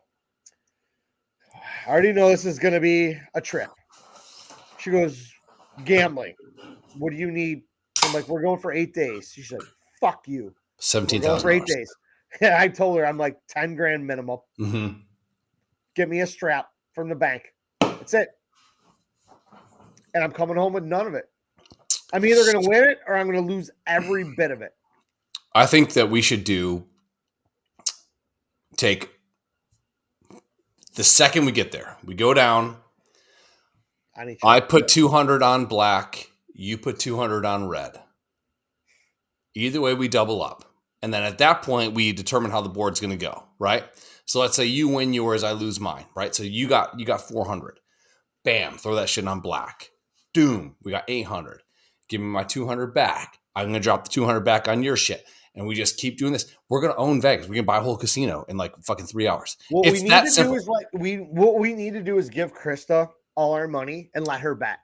I already know this is going to be a trip. She goes, gambling. What do you need? I'm like, we're going for 8 days. She's like, fuck you. $17,000 for 8 days. And I told her, I'm like, $10,000 minimum. Mm-hmm. Get me a strap from the bank. That's it. And I'm coming home with none of it. I'm either going to win it or I'm going to lose every bit of it. I think that we should take the second we get there. We go down. I put 200 on black. You put 200 on red. Either way, we double up. And then at that point, we determine how the board's going to go, right? So let's say you win yours, I lose mine, right? So you got 400. Bam, throw that shit on black. Doom, we got 800. Give me my 200 back. I'm going to drop the 200 back on your shit. And we just keep doing this. We're going to own Vegas. We're going to buy a whole casino in like fucking 3 hours. What we need to do is give Krista all our money and let her bet.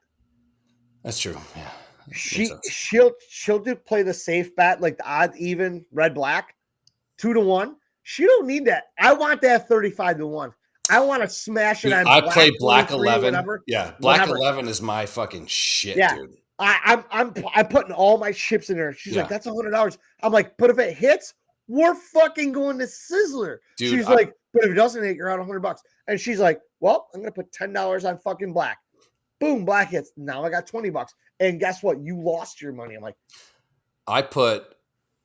That's true. Yeah. She'll do play the safe bet, like the odd even red black 2-1. She don't need that. I want that 35-1. I want to smash it on. I play black 11. Whatever. Yeah, black 11 is my fucking shit, dude. I'm putting all my chips in there. She's like, that's $100. I'm like, but if it hits, we're fucking going to Sizzler. Dude, she's like, but if it doesn't hit, you're out $100. And she's like, well, I'm gonna put $10 on fucking black. Boom, black hits. Now I got $20. And guess what? You lost your money. I'm like, I put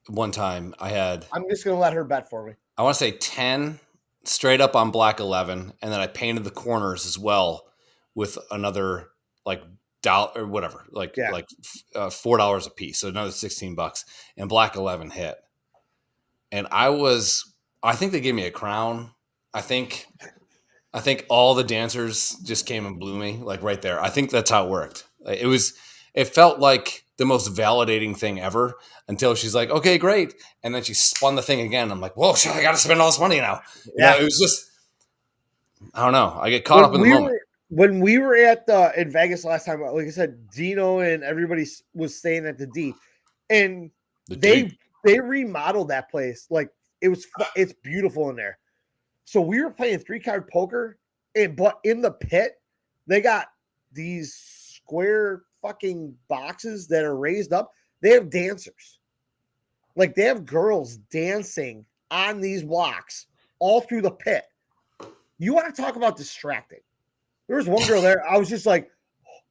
one time I'm just going to let her bet for me. I want to say 10 straight up on black 11. And then I painted the corners as well with another like dollar or whatever, like $4 a piece. So another $16 and black 11 hit. And I think they gave me a crown. I think all the dancers just came and blew me like right there. I think that's how it worked. It felt like the most validating thing ever until she's like, okay, great. And then she spun the thing again. I'm like, whoa, shit, I got to spend all this money now. Yeah. It was just, I don't know. I get caught up in the moment. When we were in Vegas last time, like I said, Dino and everybody was staying at the D, and they remodeled that place. Like it's beautiful in there. So we were playing 3-card poker, but in the pit, they got these square fucking boxes that are raised up. They have dancers. Like they have girls dancing on these blocks all through the pit. You want to talk about distracting? There was one girl there. I was just like,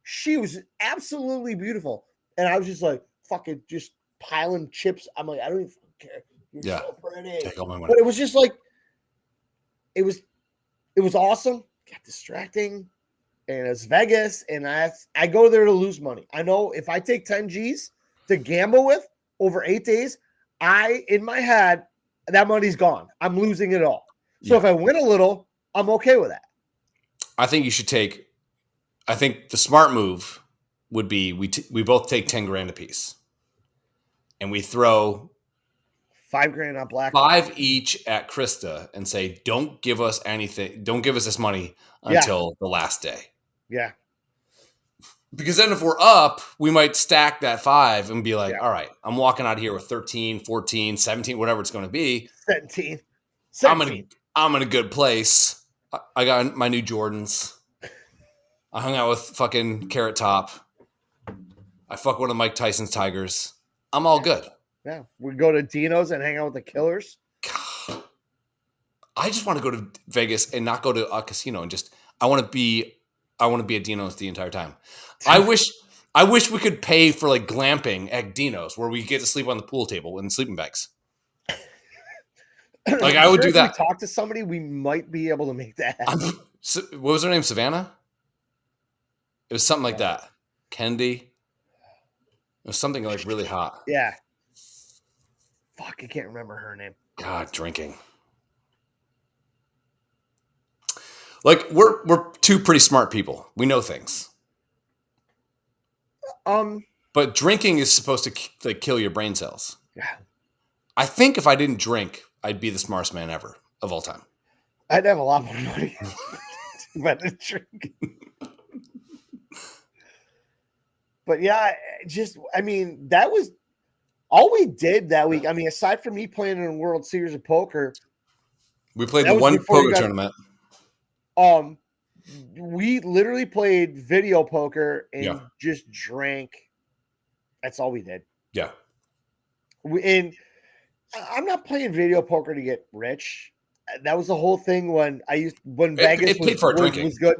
she was absolutely beautiful. And I was just like, fucking just piling chips. I'm like, I don't even care. You're so pretty. But it was just like, it was awesome. Got distracting. And it's Vegas. And I go there to lose money. I know if I take 10 G's to gamble with over 8 days, in my head, that money's gone. I'm losing it all. So if I win a little, I'm okay with that. I think you should I think the smart move would be we both take 10 grand a piece and we throw $5,000 on black, 5 each at Krista and say, don't give us anything. Don't give us this money until the last day. Yeah. Because then if we're up, we might stack that 5 and be like, Yeah. all right, I'm walking out here with 13, 14, 17, whatever it's going to be. 17. I'm in a good place. I got my new Jordans. I hung out with fucking Carrot Top. I fuck one of Mike Tyson's Tigers. I'm all good. Yeah. We go to Dino's and hang out with the Killers. God. I just want to go to Vegas and not go to a casino and just I want to be at Dino's the entire time. I wish we could pay for like glamping at Dino's where we get to sleep on the pool table in sleeping bags. Like I would do that. If we talk to somebody, we might be able to make that happen. What was her name? Savannah? It was something like that. Kendi. It was something like really hot. Yeah. Fuck, I can't remember her name. God, drinking. Like we're two pretty smart people. We know things. But drinking is supposed to like kill your brain cells. Yeah. I think if I didn't drink, I'd be the smartest man ever of all time. I'd have a lot more money if I didn't drink. But yeah, that was all we did that week. I mean, aside from me playing in a World Series of Poker, we played the one poker tournament. We literally played video poker and just drank. That's all we did. Yeah. And I'm not playing video poker to get rich. That was the whole thing when Vegas was good.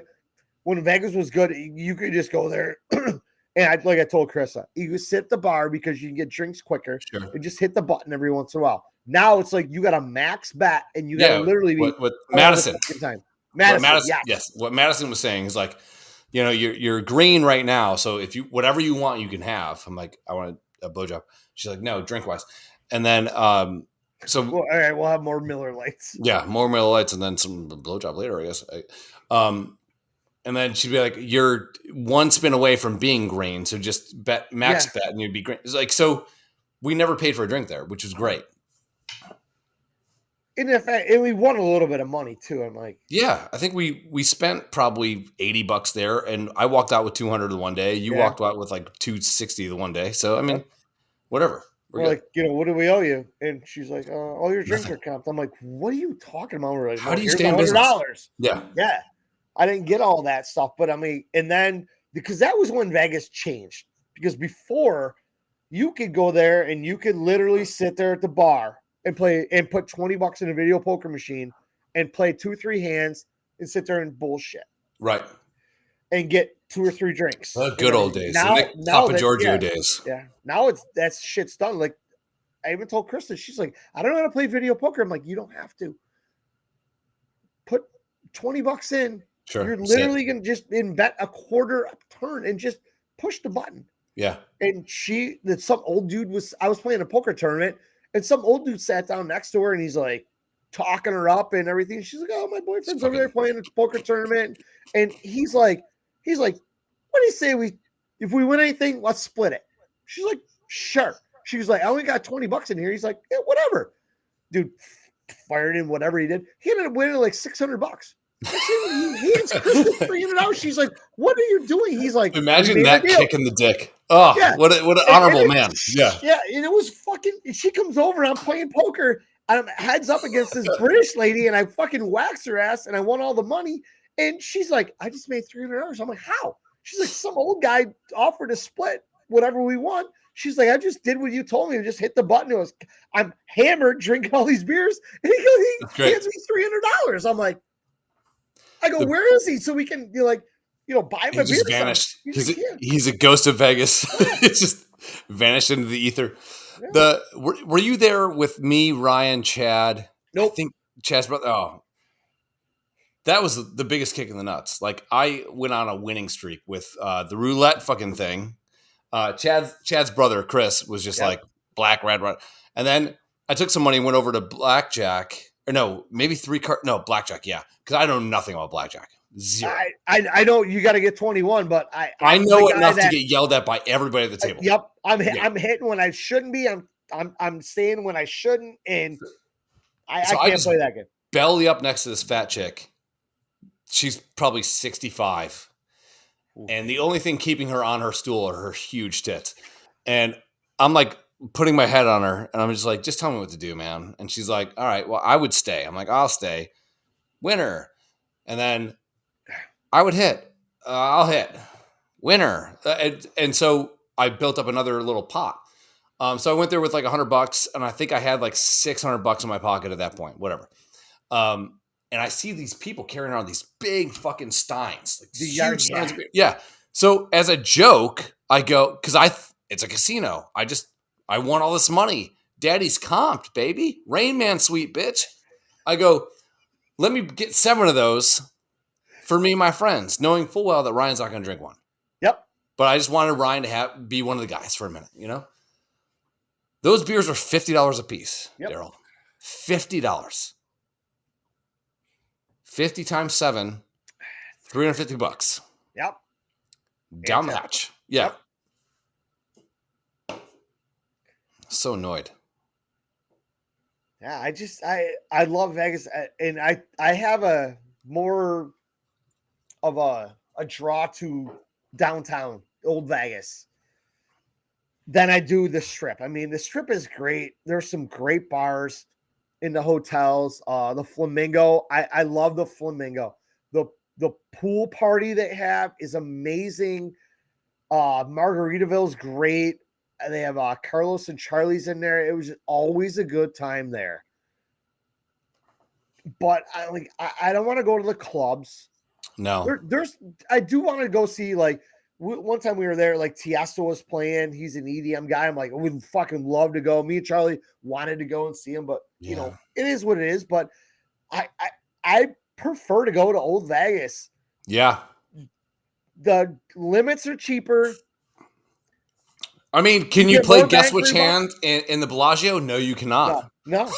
When Vegas was good, you could just go there. And I told Krista, you could sit at the bar because you can get drinks quicker and just hit the button every once in a while. Now it's like you got a max bet and you got to literally be what Madison. Madison, yes. What Madison was saying is like, you're green right now, so if you whatever you want, you can have. I'm like, I want a blowjob. She's like, no, drink wise. And then all right, we'll have more Miller Lights. Yeah, more Miller Lights and then some blowjob later, I guess. And then she'd be like, you're one spin away from being green, so just bet bet and you'd be green. It's like, so we never paid for a drink there, which was great. And we won a little bit of money too. I'm like, yeah, I think we spent probably $80 there, and I walked out with 200 the one day. You walked out with like 260 the one day. So I mean, whatever. We're like, what do we owe you? And she's like, all your drinks are comped. I'm like, what are you talking about? We're like, how do you stay in business? Yeah. I didn't get all that stuff, but I mean, and then because that was when Vegas changed. Because before, you could go there and you could literally sit there at the bar and play and put $20 in a video poker machine and play 2-3 hands and sit there and bullshit. Right. And get 2 or 3 drinks. Well, good old days. Now Papa Giorgio days. Yeah. Now that shit's done. Like I even told Krista, she's like, I don't know how to play video poker. I'm like, you don't have to. Put $20 in. Sure. You're literally going to just bet a quarter a turn and just push the button. Yeah. And some old dude I was playing a poker tournament and some old dude sat down next to her and he's like talking her up and everything. She's like, oh, my boyfriend's over there playing a poker tournament. And he's like, what do you say if we win anything, let's split it. She's like, sure. She was like, I only got $20 in here. He's like, yeah, whatever. Dude fired in whatever he did. He ended up winning like $600. He hands Krista $300. She's like, what are you doing? He's like, imagine that kick in the dick. Oh, yeah. What an honorable man. Yeah. Yeah. And it was she comes over and I'm playing poker. I'm heads up against this British lady and I fucking waxed her ass and I won all the money. And she's like, I just made $300. I'm like, how? She's like, some old guy offered to split whatever we won. She's like, I just did what you told me and just hit the button. I'm hammered drinking all these beers. And he hands me $300. I'm like, where is he? So we can buy him a beer. Just vanished. He's a ghost of Vegas. It's just vanished into the ether. Yeah. Were you there with me, Ryan, Chad? Nope. I think Chad's brother. Oh, that was the biggest kick in the nuts. Like I went on a winning streak with the roulette fucking thing. Chad's brother, Chris, was just like black, red, red. And then I took some money and went over to blackjack. Or no, maybe blackjack, yeah. Because I know nothing about blackjack. Zero. I know you got to get 21, but I know enough to get yelled at by everybody at the table. Yep. I'm hitting when I shouldn't be. I'm staying when I shouldn't. And I can't play that game. Belly up next to this fat chick. She's probably 65. And the only thing keeping her on her stool are her huge tits. And I'm like putting my head on her and I'm just like, just tell me what to do, man. And she's like, all right, well, I would stay. I'm like, I'll stay. Winner. And then I would hit. I'll hit. Winner. And so I built up another little pot. So I went there with like $100 and I think I had like $600 in my pocket at that point, whatever. And I see these people carrying around these big fucking steins, like huge steins. Yeah. So as a joke, I go, cause it's a casino. I want all this money. Daddy's comped, baby. Rain Man sweet bitch. I go, let me get 7 of those for me and my friends, knowing full well that Ryan's not going to drink one. Yep. But I just wanted Ryan to be one of the guys for a minute, you know? Those beers were $50 a piece, Daryl. $50. 50 times 7, $350. Yep. Down the hatch. Yeah. Yep. So annoyed. Yeah, I love Vegas, and I have a more of a draw to downtown old Vegas than I do the Strip. I mean, the Strip is great. There's some great bars in the hotels. The Flamingo, I love the Flamingo. The pool party they have is amazing. Margaritaville's great. They have Carlos and Charlie's in there. It was always a good time there. But I don't want to go to the clubs. No. I do want to go see, like, one time we were there, like Tiesto was playing. He's an EDM guy. I'm like, I would fucking love to go. Me and Charlie wanted to go and see him, but you know, it is what it is. But I prefer to go to Old Vegas. Yeah. The limits are cheaper. I mean, can you play Guess Which Hand in the Bellagio? No, you cannot. No.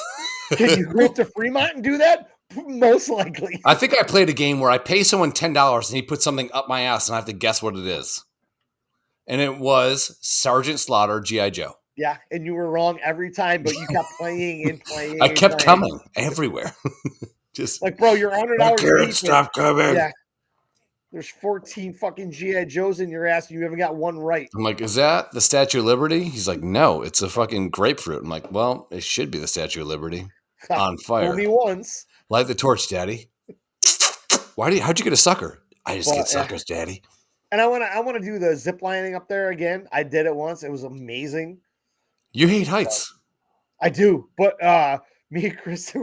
Can you go up to Fremont and do that? Most likely. I think I played a game where I pay someone $10 and he puts something up my ass and I have to guess what it is. And it was Sergeant Slaughter, G.I. Joe. Yeah, and you were wrong every time, but you kept playing and playing. I kept coming everywhere. Just like, bro, you're $100. I can't stop coming. Yeah. There's 14 fucking G.I. Joes in your ass and you haven't got one right. I'm like, is that the Statue of Liberty? He's like, no, it's a fucking grapefruit. I'm like, well, it should be the Statue of Liberty on fire. Only once. Light the torch, Daddy. How'd you get a sucker? I just get suckers, Daddy. And I want to do the zip lining up there again. I did it once. It was amazing. You hate heights. I do, but me and Chris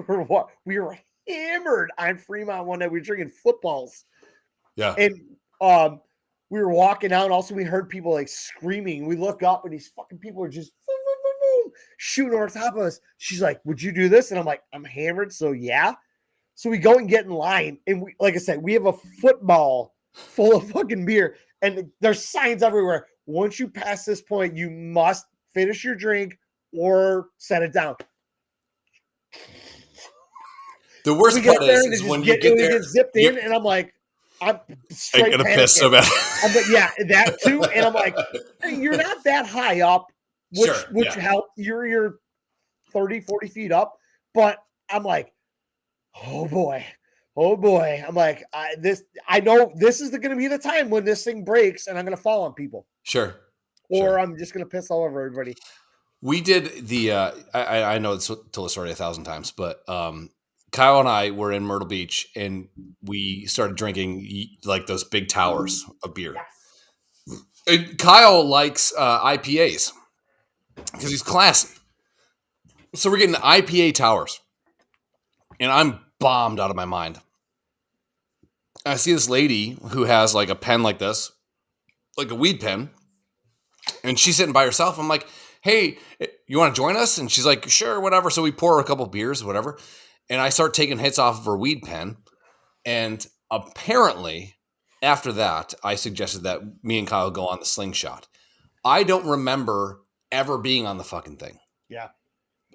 we were hammered on Fremont one day. We were drinking footballs. Yeah. And we were walking out. Also, we heard people like screaming. We look up and these fucking people are just boom, boom, boom, boom, shooting over top of us. She's like, would you do this? And I'm like, I'm hammered. So yeah. So we go and get in line. And we, like I said, we have a football full of fucking beer. And there's signs everywhere. Once you pass this point, you must finish your drink or set it down. The worst part is when you get zipped in, and I'm like, I'm straight gonna piss so bad. I'm like, yeah, that too. And I'm like, hey, you're not that high up, which helped. You're 30, 40 feet up. But I'm like, oh boy. I'm like, I know this is going to be the time when this thing breaks and I'm going to fall on people. Sure. Or I'm just going to piss all over everybody. We did the, I know it's told the story 1,000 times, but Kyle and I were in Myrtle Beach and we started drinking like those big towers of beer. Yes. And Kyle likes IPAs because he's classy. So we're getting the IPA towers and I'm bombed out of my mind. I see this lady who has like a pen like this, like a weed pen, and she's sitting by herself. I'm like, hey, you want to join us? And she's like, sure, whatever. So we pour her a couple beers, whatever. And I start taking hits off of her weed pen. And apparently after that, I suggested that me and Kyle go on the slingshot. I don't remember ever being on the fucking thing. Yeah.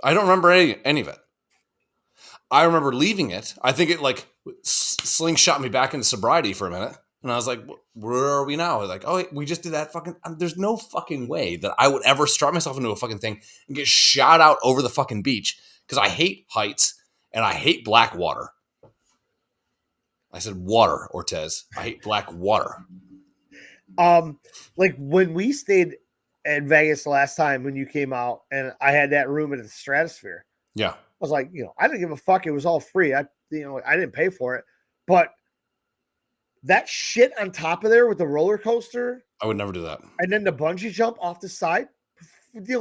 I don't remember any of it. I remember leaving it. I think it like slingshot me back into sobriety for a minute. And I was like, where are we now? Like, oh, we just did that fucking, there's no fucking way that I would ever strap myself into a fucking thing and get shot out over the fucking beach because I hate heights and I hate black water. I said water, Ortez. I hate black water. Like when we stayed in Vegas last time when you came out, and I had that room at the Stratosphere. Yeah. I was like, I didn't give a fuck. It was all free. I didn't pay for it, but that shit on top of there with the roller coaster, I would never do that. and then the bungee jump off the side,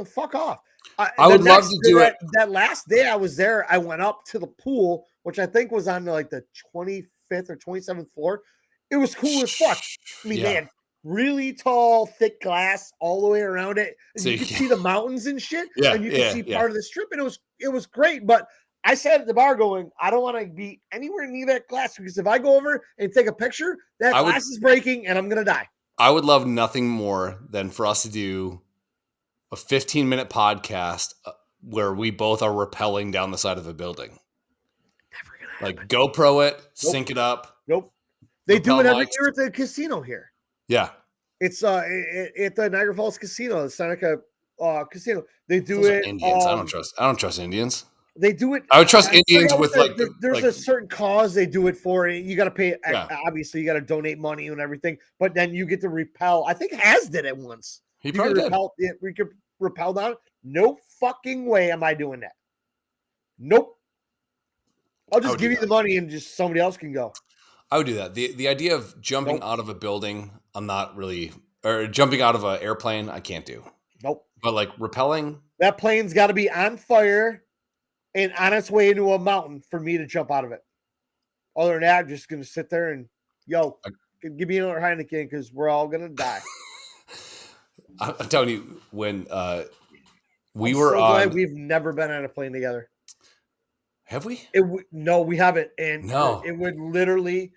fuck off. I would love to do it. That last day I was there, I went up to the pool, which I think was on like the 25th or 27th floor. It was cool as fuck. I mean, they had really tall, thick glass all the way around it. And you could see the mountains and shit. Yeah, and you could see part of the strip. And it was great. But I sat at the bar going, I don't want to be anywhere near that glass because if I go over and take a picture, that glass is breaking and I'm going to die. I would love nothing more than for us to do a 15-minute podcast where we both are rappelling down the side of a building. Never gonna happen. Like GoPro it, sync it up. Nope. They do it every year at the casino here. Yeah. It's at the Niagara Falls Casino, the Seneca Casino. They do it. Indians. I don't trust Indians. They do it. I would trust Indians with there's a certain cause they do it for. You got to pay. Yeah. Obviously, you got to donate money and everything. But then you get to repel. I think Has did it once. He probably did. We could repel down. No fucking way am I doing that. Nope. I'll just give you the money and just somebody else can go. I would do that. The idea of jumping out of a building, I'm not really, or jumping out of an airplane, I can't do. Nope. But like rappelling, that plane's got to be on fire and on its way into a mountain for me to jump out of it. Other than that, I'm just gonna sit there and give me another Heineken because we're all gonna die. I'm telling you, when we I'm were so on, glad we've never been on a plane together. Have we? No, we haven't. And no, it would literally.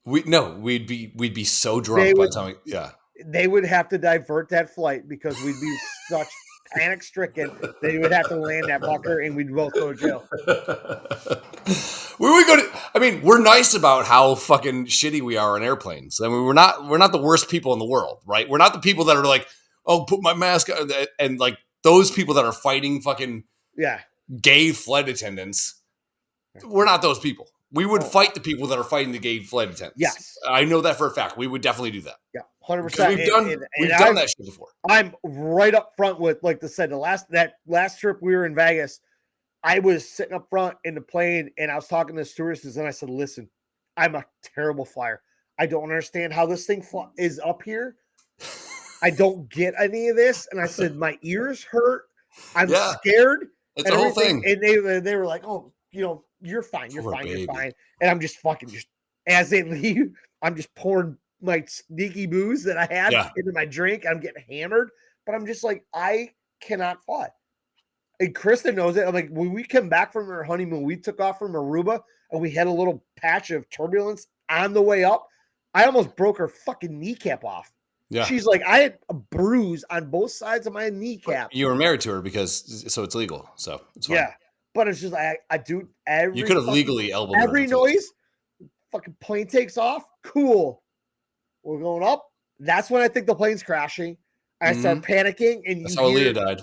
We'd be so drunk by the time they would have to divert that flight because we'd be such panic stricken. They would have to land that fucker and we'd both go to jail. Where we go to? I mean, we're nice about how fucking shitty we are on airplanes. I mean, we're not the worst people in the world, right? We're not the people that are like, oh, put my mask on, and like those people that are fighting fucking gay flight attendants. We're not those people. We would fight the people that are fighting the gay flight attendants. Yes. I know that for a fact. We would definitely do that. Yeah, 100%. We've done that shit before. I'm right up front with, like I said, that last trip we were in Vegas, I was sitting up front in the plane and I was talking to the stewardesses and I said, listen, I'm a terrible flyer. I don't understand how this thing is up here. I don't get any of this. And I said, my ears hurt. I'm scared. It's a whole thing. And they were like, oh, you're fine. You're fine. You're fine. And I'm just as they leave, I'm just pouring my sneaky booze that I had into my drink. I'm getting hammered, but I'm just like, I cannot fly. And Krista knows it. I'm like, when we come back from our honeymoon, we took off from Aruba and we had a little patch of turbulence on the way up. I almost broke her fucking kneecap off. Yeah. She's like, I had a bruise on both sides of my kneecap. You were married to her so it's legal. So it's fine. Yeah. But it's just I do every. You could have legally elbowed every noise. Fucking plane takes off. Cool. We're going up. That's when I think the plane's crashing. I start panicking, and that's how Aaliyah died.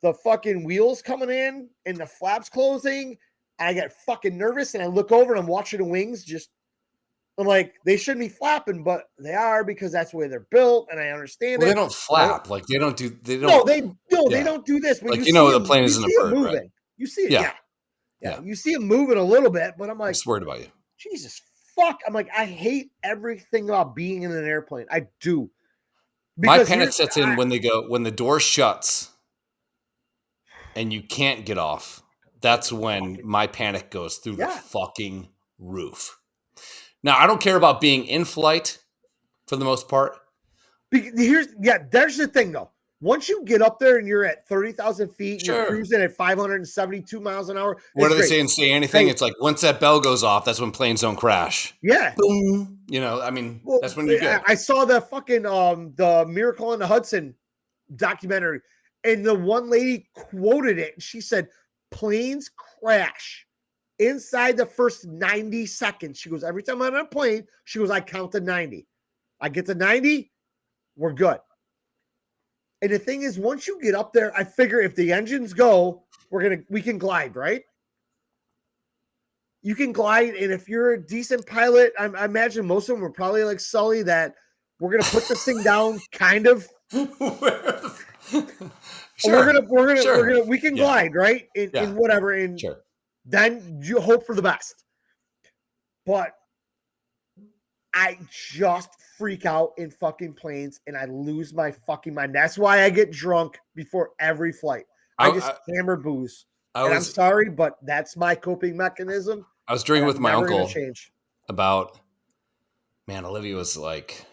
The fucking wheels coming in and the flaps closing. I get fucking nervous, and I look over and I'm watching the wings. I'm like, they shouldn't be flapping, but they are because that's the way they're built, and I understand it. They don't flap. Like they don't do. They don't. No, they don't do this. But like the plane isn't a bird, moving. Right? You see it, yeah. You see it moving a little bit, but I'm like, I'm just worried about you. Jesus fuck! I'm like, I hate everything about being in an airplane. I do. My panic sets in when the door shuts, and you can't get off. That's when my panic goes through the fucking roof. Now I don't care about being in flight for the most part. There's the thing though. Once you get up there and you're at 30,000 feet, you're cruising at 572 miles an hour. What do they say in Say Anything? It's like once that bell goes off, that's when planes don't crash. Yeah. Boom. I mean, that's when you're good. I saw the fucking the Miracle on the Hudson documentary, and the one lady quoted it. She said, planes crash inside the first 90 seconds. She goes, every time I'm on a plane, she goes, I count to 90. I get to 90, we're good. And the thing is, once you get up there, I figure if the engines go, we can glide, right? You can glide, and if you're a decent pilot, I imagine most of them were probably like Sully, that We're gonna put this thing down, kind of. Sure. We can glide, right? In whatever, and then you hope for the best. But I just freak out in fucking planes and I lose my fucking mind. That's why I get drunk before every flight. I just hammer booze. I'm sorry, but that's my coping mechanism. I was drinking with my uncle about, man, Olivia was like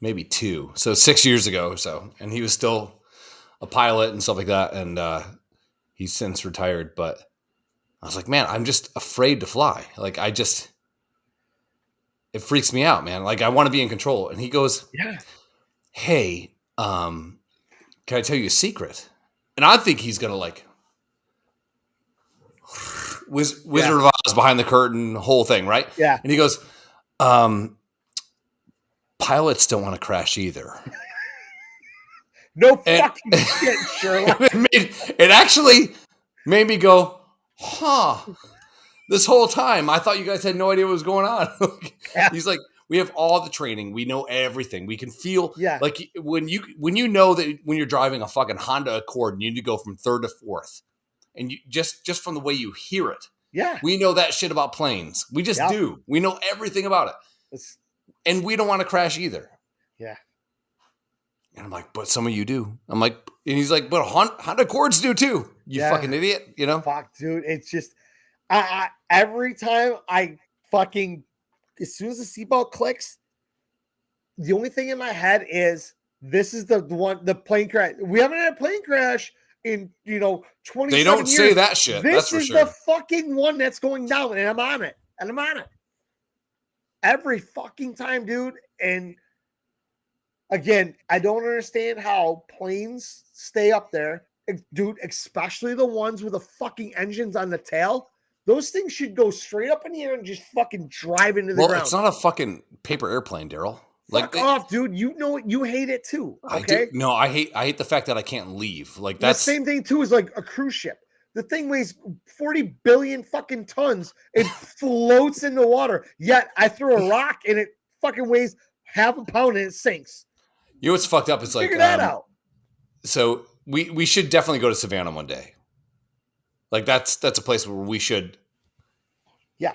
maybe 2. So 6 years ago or so. And he was still a pilot and stuff like that. And he's since retired. But I was like, man, I'm just afraid to fly. Like, it freaks me out, man. Like, I want to be in control. And he goes, hey, can I tell you a secret? And I think he's going to like Wizard of Oz behind the curtain, whole thing, right? Yeah. And he goes, pilots don't want to crash either. No fucking shit, Sherlock. It actually made me go, huh. This whole time, I thought you guys had no idea what was going on. He's like, we have all the training. We know everything. We can feel like when you know that when you're driving a fucking Honda Accord and you need to go from 3rd to 4th, and you just from the way you hear it, we know that shit about planes. We just do. We know everything about it, and we don't want to crash either. Yeah. And I'm like, but some of you do. I'm like, and he's like, but Honda Accords do too. You fucking idiot. You know? Fuck, dude. It's just, I every time I fucking, as soon as the seatbelt clicks, the only thing in my head is this is the plane crash. We haven't had a plane crash in 20. They don't say that shit. This that's for is sure. the fucking one that's going down, and I'm on it. Every fucking time, dude. And again, I don't understand how planes stay up there, dude, especially the ones with the fucking engines on the tail. Those things should go straight up in the air and just fucking drive into the ground. Well, it's not a fucking paper airplane, Daryl. Fuck off, dude. You know you hate it too. Okay. I hate the fact that I can't leave. Like that's the same thing too as like a cruise ship. The thing weighs 40 billion fucking tons. It floats in the water. Yet I throw a rock and it fucking weighs half a pound and it sinks. You know what's fucked up? It's like figure that out. So we should definitely go to Savannah one day. Like that's a place where we should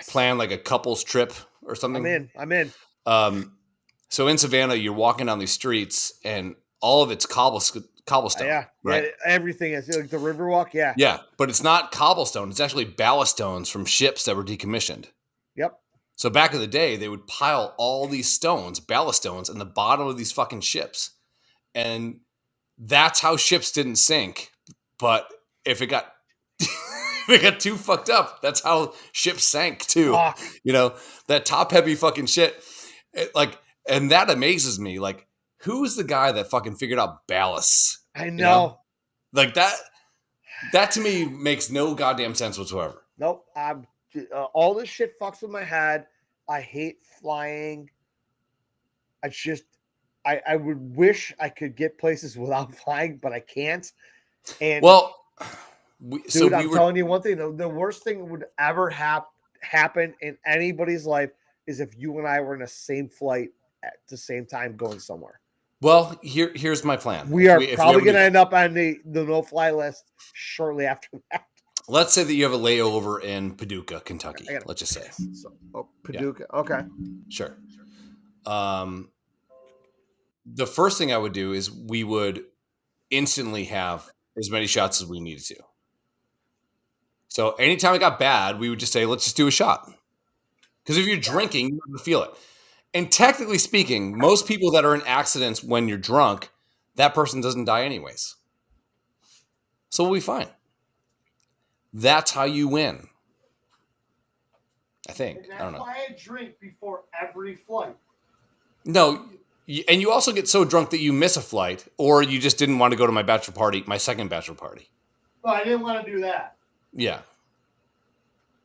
plan like a couple's trip or something. I'm in. So in Savannah, you're walking down these streets and all of it's cobblestone. Right? Everything is like the Riverwalk. Yeah. Yeah. But it's not cobblestone. It's actually ballast stones from ships that were decommissioned. Yep. So back in the day, they would pile all these stones, ballast stones, in the bottom of these fucking ships. And that's how ships didn't sink. But if it got too fucked up, that's how ships sank too. That top heavy fucking shit. And that amazes me. Like, who's the guy that fucking figured out ballasts? I know. Like that to me makes no goddamn sense whatsoever. Nope. All this shit fucks with my head. I hate flying. I would wish I could get places without flying, but I can't. And I'm telling you one thing. The worst thing that would ever happen in anybody's life is if you and I were in the same flight at the same time going somewhere. Well, here's my plan. We are probably going to end up on the no-fly list shortly after that. Let's say that you have a layover in Paducah, Kentucky. Let's just say. Paducah. Yeah. Okay. Sure. The first thing I would do is we would instantly have as many shots as we needed to. So anytime it got bad, we would just say, let's just do a shot. Because if you're drinking, you're going to feel it. And technically speaking, most people that are in accidents when you're drunk, that person doesn't die anyways. So we'll be fine. That's how you win. I think. I don't know. Why I drink before every flight. No, and you also get so drunk that you miss a flight, or you just didn't want to go to my second bachelor party. No, I didn't want to do that. Yeah.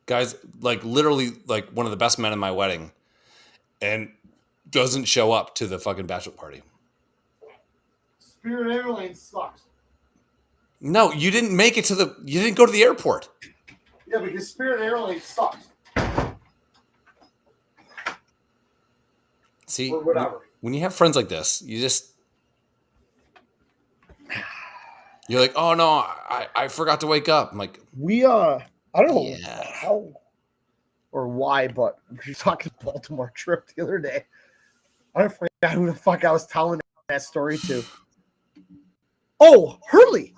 Guys, like literally like one of the best men in my wedding and doesn't show up to the fucking bachelor party. Spirit Airlines sucks. No, you didn't make it you didn't go to the airport. Yeah, because Spirit Airlines sucks. See, or whatever. when you have friends like this, you're like, oh no, I forgot to wake up. I'm like, I don't know yeah. how or why, but we were talking Baltimore trip the other day. I forgot who the fuck I was telling that story to. Oh, Hurley.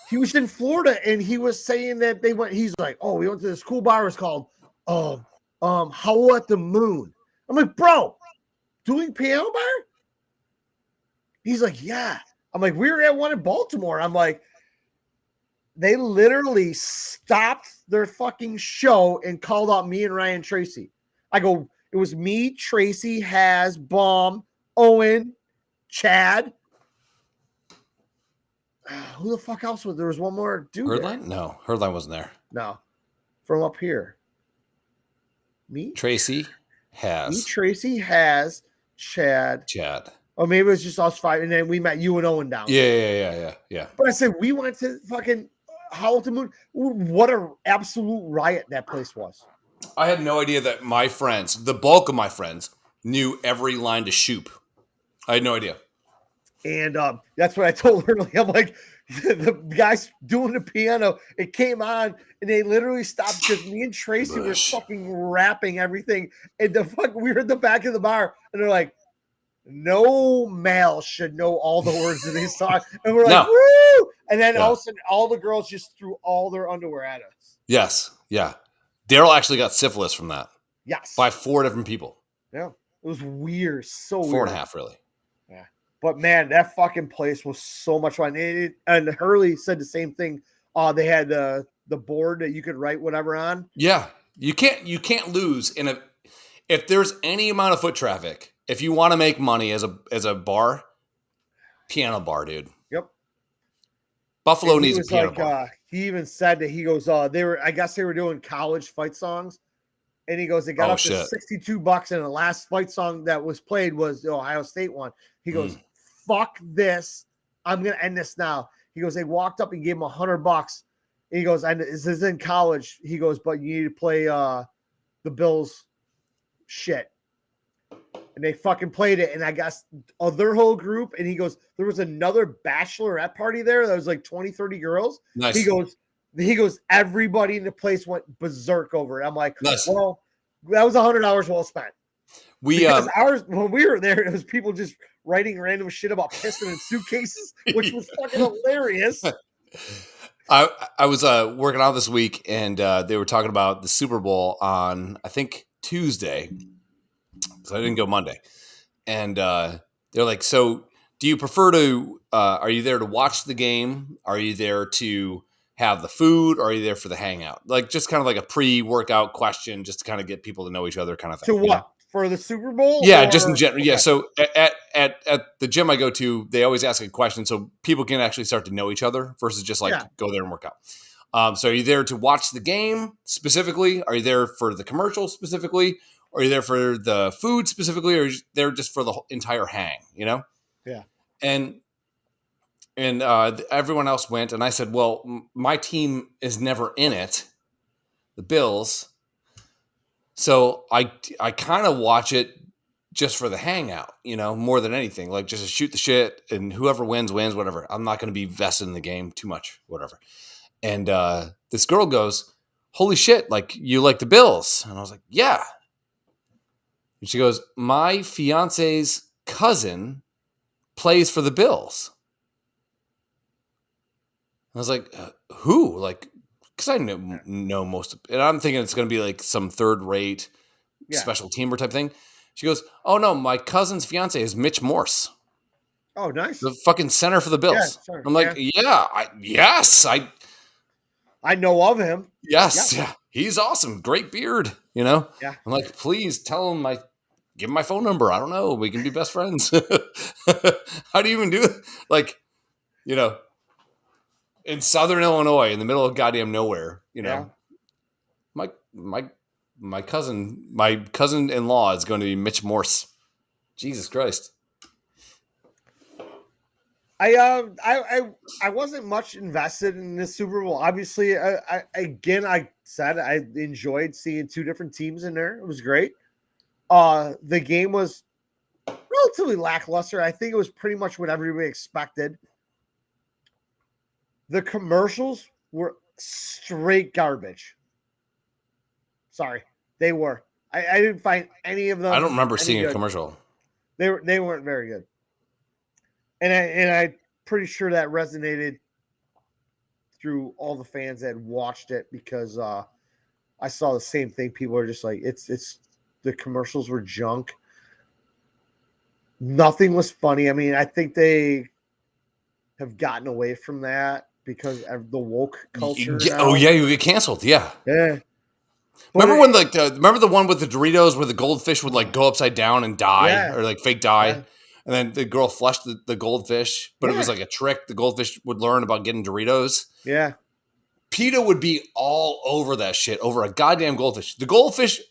He was in Florida and he was saying that he's like, oh, we went to this cool bar. It was called Howl at the Moon. I'm like, bro, doing piano bar? He's like, yeah. I'm like, we were at one in Baltimore. I'm like, they literally stopped their fucking show and called out me and Ryan Tracy. I go, it was me, Tracy, Has, Baum, Owen, Chad. Who the fuck else was there? Was one more dude. Herdline? No, Herdline wasn't there. No, from up here. Me, Tracy, Has. Me, Tracy, Has, Chad. Or maybe it was just us five, and then we met you and Owen down. Yeah. But I said we went to fucking Howl at the Moon. What an absolute riot that place was. I had no idea that my friends, the bulk of my friends, knew every line to Shoop. I had no idea. And that's what I told her. I'm like, the guys doing the piano, it came on, and they literally stopped because me and Tracy were fucking rapping everything. And we were at the back of the bar, and they're like, no male should know all the words of these songs. And we're like, woo! And then all of a sudden, all the girls just threw all their underwear at us. Yes. Yeah. Daryl actually got syphilis from that. Yes. By 4 different people. Yeah. It was weird. So 4.5, really. Yeah. But man, that fucking place was so much fun. And Hurley said the same thing. They had the board that you could write whatever on. Yeah. You can't lose if there's any amount of foot traffic. If you want to make money as a bar, piano bar, dude. Yep. Buffalo needs a piano bar. He even said that he goes, I guess they were doing college fight songs. And he goes, they got up to $62, and the last fight song that was played was the Ohio State one. He goes, fuck this. I'm going to end this now. He goes, they walked up and gave him $100. And he goes, and this is in college. He goes, but you need to play the Bills shit. And they fucking played it. And I guess their whole group. And he goes, there was another bachelorette party there that was like 20, 30 girls. Nice. He goes, everybody in the place went berserk over it. I'm like, nice. Well, that was $100 well spent. Because ours, when we were there, it was people just writing random shit about pissing in suitcases, which was fucking hilarious. I was working out this week, and they were talking about the Super Bowl on, I think, Tuesday. So I didn't go Monday. And they're like, so do you prefer to, are you there to watch the game? Are you there to have the food? Or are you there for the hangout? Like, just kind of like a pre-workout question, just to kind of get people to know each other kind of thing. To what? You know? For the Super Bowl? Yeah, just in general. Okay. Yeah, so at the gym I go to, they always ask a question so people can actually start to know each other versus just go there and work out. So are you there to watch the game specifically? Are you there for the commercial specifically? Or are you there for the food specifically? Or are you there just for the entire hang, you know? Yeah. And everyone else went, and I said, well, my team is never in it, the Bills. So I kind of watch it just for the hangout, you know, more than anything, like just to shoot the shit, and whoever wins, whatever. I'm not going to be vested in the game too much, whatever. And this girl goes, holy shit, like, you like the Bills? And I was like, yeah. And she goes, my fiance's cousin plays for the Bills. I was like, who? Like, because I know most of it. And I'm thinking it's going to be like some third-rate special teamer type thing. She goes, oh, no, my cousin's fiance is Mitch Morse. Oh, nice. The fucking center for the Bills. Yeah, I'm like, I know of him. Yes, yeah. He's awesome. Great beard, you know? Yeah. I'm like, please tell him give him my phone number. I don't know. We can be best friends. How do you even do it? Like, you know, in Southern Illinois, in the middle of goddamn nowhere, you know, my cousin-in-law is going to be Mitch Morse. Jesus Christ. I wasn't much invested in this Super Bowl. Obviously, I said I enjoyed seeing two different teams in there. It was great. The game was relatively lackluster. I think it was pretty much what everybody expected. The commercials were straight garbage. Sorry, they were. I didn't find any of them. I don't remember any seeing good. a commercial. They weren't very good. And I'm pretty sure that resonated through all the fans that watched it because I saw the same thing. People are just like, it's the commercials were junk. Nothing was funny. I mean, I think they have gotten away from that because of the woke culture. Yeah, now. oh yeah, you get canceled. Yeah. Yeah. Remember when remember the one with the Doritos where the goldfish would like go upside down and die or like fake die, and then the girl flushed the goldfish, but it was like a trick. The goldfish would learn about getting Doritos. Yeah. PETA would be all over that shit over a goddamn goldfish. The goldfish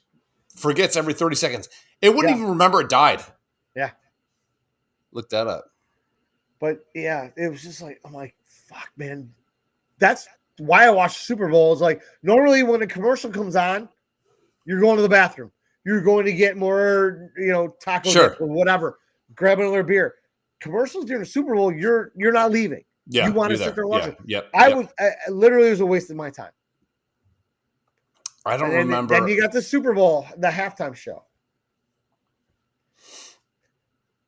forgets every 30 seconds. It wouldn't even remember it died. Yeah. Look that up. But yeah, it was just like, I'm like, fuck, man. That's why I watch Super Bowl. Is like, normally when a commercial comes on, you're going to the bathroom. You're going to get more, taco dip or whatever. Grab another beer. Commercials during the Super Bowl, you're not leaving. Yeah, you want to sit there and watch it. Yep. I literally was a waste of my time. I don't remember. Then you got the Super Bowl, the halftime show.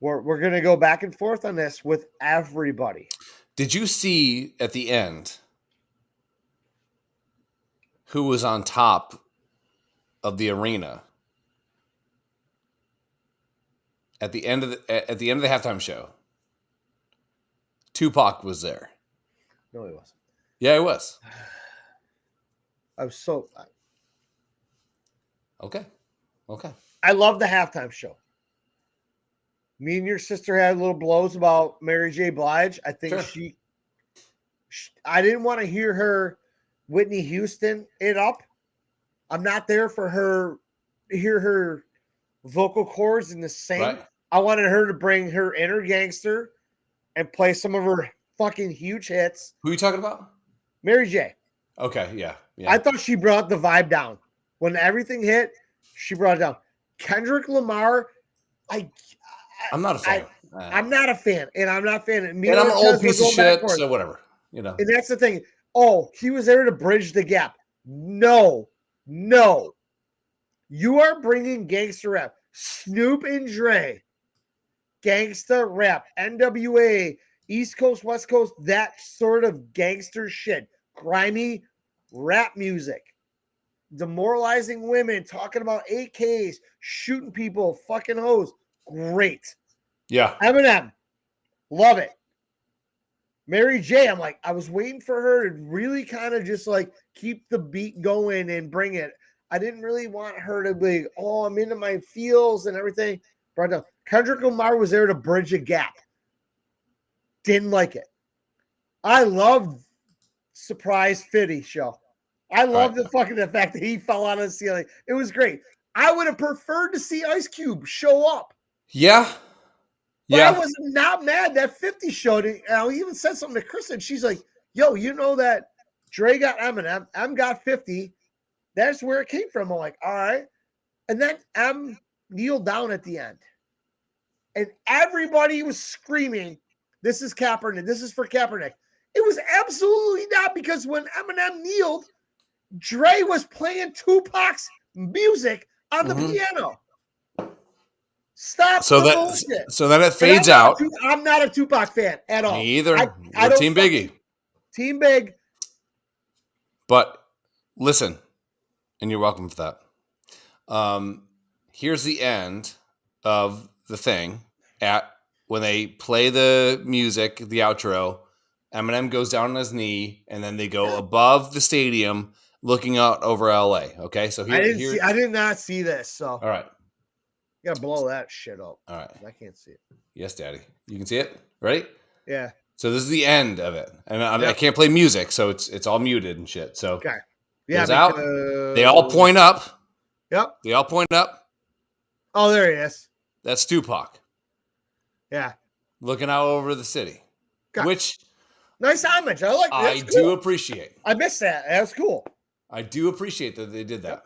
We're going to go back and forth on this with everybody. Did you see at the end who was on top of the arena at the end of the halftime show? Tupac was there. No, he wasn't. Yeah, he was. I was so okay. I love the halftime show. Me and your sister had little blows about Mary J. Blige. I think I didn't want to hear her Whitney Houston it up. I'm not there for her to hear her vocal cords in the same. Right. I wanted her to bring her inner gangster and play some of her fucking huge hits. Who are you talking about? Mary J. Okay, yeah. I thought she brought the vibe down. When everything hit, she brought it down. Kendrick Lamar, I'm not a fan. I'm not a fan, and I'm not a fan. And I'm an old piece of shit, so whatever. And that's the thing. Oh, he was there to bridge the gap. No. You are bringing gangster rap. Snoop and Dre. Gangsta rap. NWA. East Coast, West Coast. That sort of gangster shit. Grimy rap music. Demoralizing women. Talking about AKs. Shooting people. Fucking hoes. Great. Yeah. Eminem. Love it. Mary J, I'm like, I was waiting for her to really kind of just like keep the beat going and bring it. I didn't really want her to be, I'm into my feels and everything. But Kendrick Lamar was there to bridge a gap. Didn't like it. I loved Surprise Fitty show. I loved the fact that he fell out of the ceiling. It was great. I would have preferred to see Ice Cube show up. Yeah. But I was not mad that 50 showed it. I even said something to Kristen. She's like, yo, you know that Dre got Eminem, M got 50. That's where it came from. I'm like, all right. And then M kneeled down at the end. And everybody was screaming, this is Kaepernick. This is for Kaepernick. It was absolutely not, because when Eminem kneeled, Dre was playing Tupac's music on the piano. Stop. So then it fades out. I'm not a Tupac fan at all. Me either. I don't Team Biggie. Team Big. But listen, and you're welcome for that. Here's the end of the thing. When they play the music, the outro, Eminem goes down on his knee, and then they go above the stadium, looking out over LA. Okay, so I did not see this. So all right. You gotta blow that shit up. All right. I can't see it. Yes, Daddy. You can see it? Ready? Yeah. So this is the end of it. And I can't play music, so it's all muted and shit. So okay. Yeah. Out. They all point up. Yep. They all point up. Oh, there he is. That's Tupac. Yeah. Looking out over the city. Okay. Which nice homage. I like that. I do appreciate. I missed that. That's cool. I do appreciate that they did that.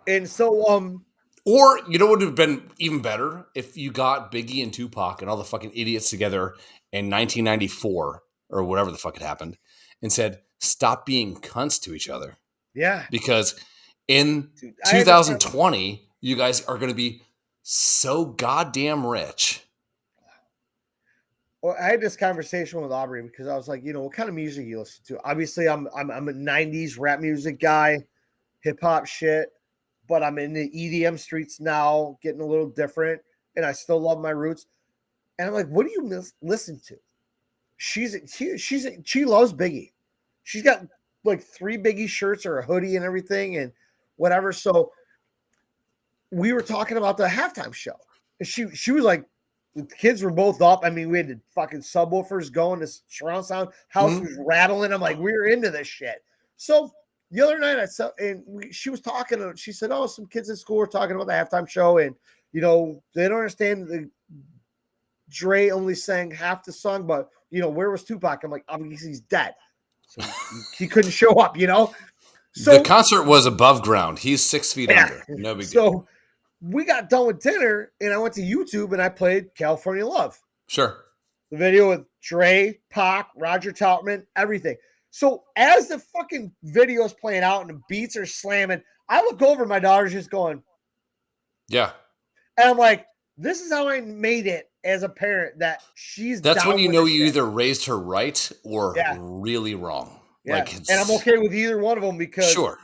And so, Or you know what would have been even better if you got Biggie and Tupac and all the fucking idiots together in 1994 or whatever the fuck had happened and said, "Stop being cunts to each other." yeah, Because in dude, I had this 2020, you guys are going to be so goddamn rich. Well, I had this conversation with Aubrey because I was like, what kind of music you listen to? Obviously, I'm a '90s rap music guy, hip hop shit, but I'm in the EDM streets now, getting a little different, and I still love my roots. And I'm like, what do you listen to? She loves Biggie. She's got like 3 Biggie shirts or a hoodie and everything and whatever. So we were talking about the halftime show, and she was like, the kids were both up. I mean, we had the fucking subwoofers going, this surround sound, house was rattling. I'm like, we're into this shit. So the other night, she was talking. She said, "Oh, some kids at school were talking about the halftime show, and they don't understand the Dre only sang half the song, but where was Tupac?" I'm like, obviously he's dead, so he couldn't show up. So the concert was above ground. He's 6 feet under. No big deal. So we got done with dinner, and I went to YouTube and I played California Love. Sure. The video with Dre, Pac, Roger Troutman, everything. So as the fucking video's playing out and the beats are slamming, I look over, my daughter's just going, yeah. And I'm like, this is how I made it as a parent, that she's That's down when you with know this you shit. either raised her right or really wrong. Yeah. Like And I'm okay with either one of them because sure.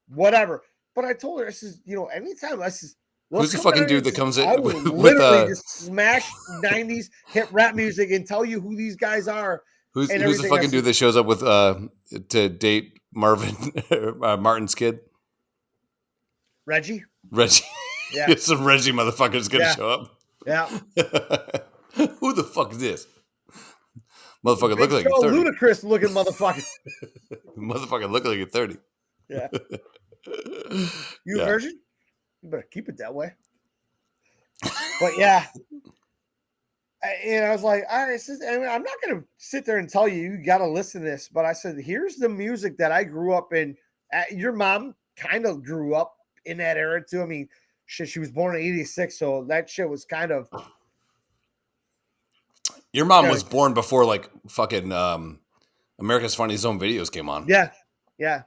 Whatever. But I told her, I says, anytime I says, who's the fucking dude that comes in I would literally just smash 90s hip rap music and tell you who these guys are. Who's the fucking dude that shows up with to date Martin's kid? Reggie. Yeah. Some Reggie motherfucker's gonna show up. Yeah. Who the fuck is this? Motherfucker look like you're 30. Ludicrous looking motherfucker. Motherfucker look like you're 30. Yeah. You a virgin? You better keep it that way. But yeah. And I was like, all right, I'm not going to sit there and tell you got to listen to this. But I said, here's the music that I grew up in. Your mom kind of grew up in that era too. I mean, shit, she was born in 86. So that shit was kind of. Your mom was born before like fucking America's Funniest Home Videos came on. Yeah. Yeah.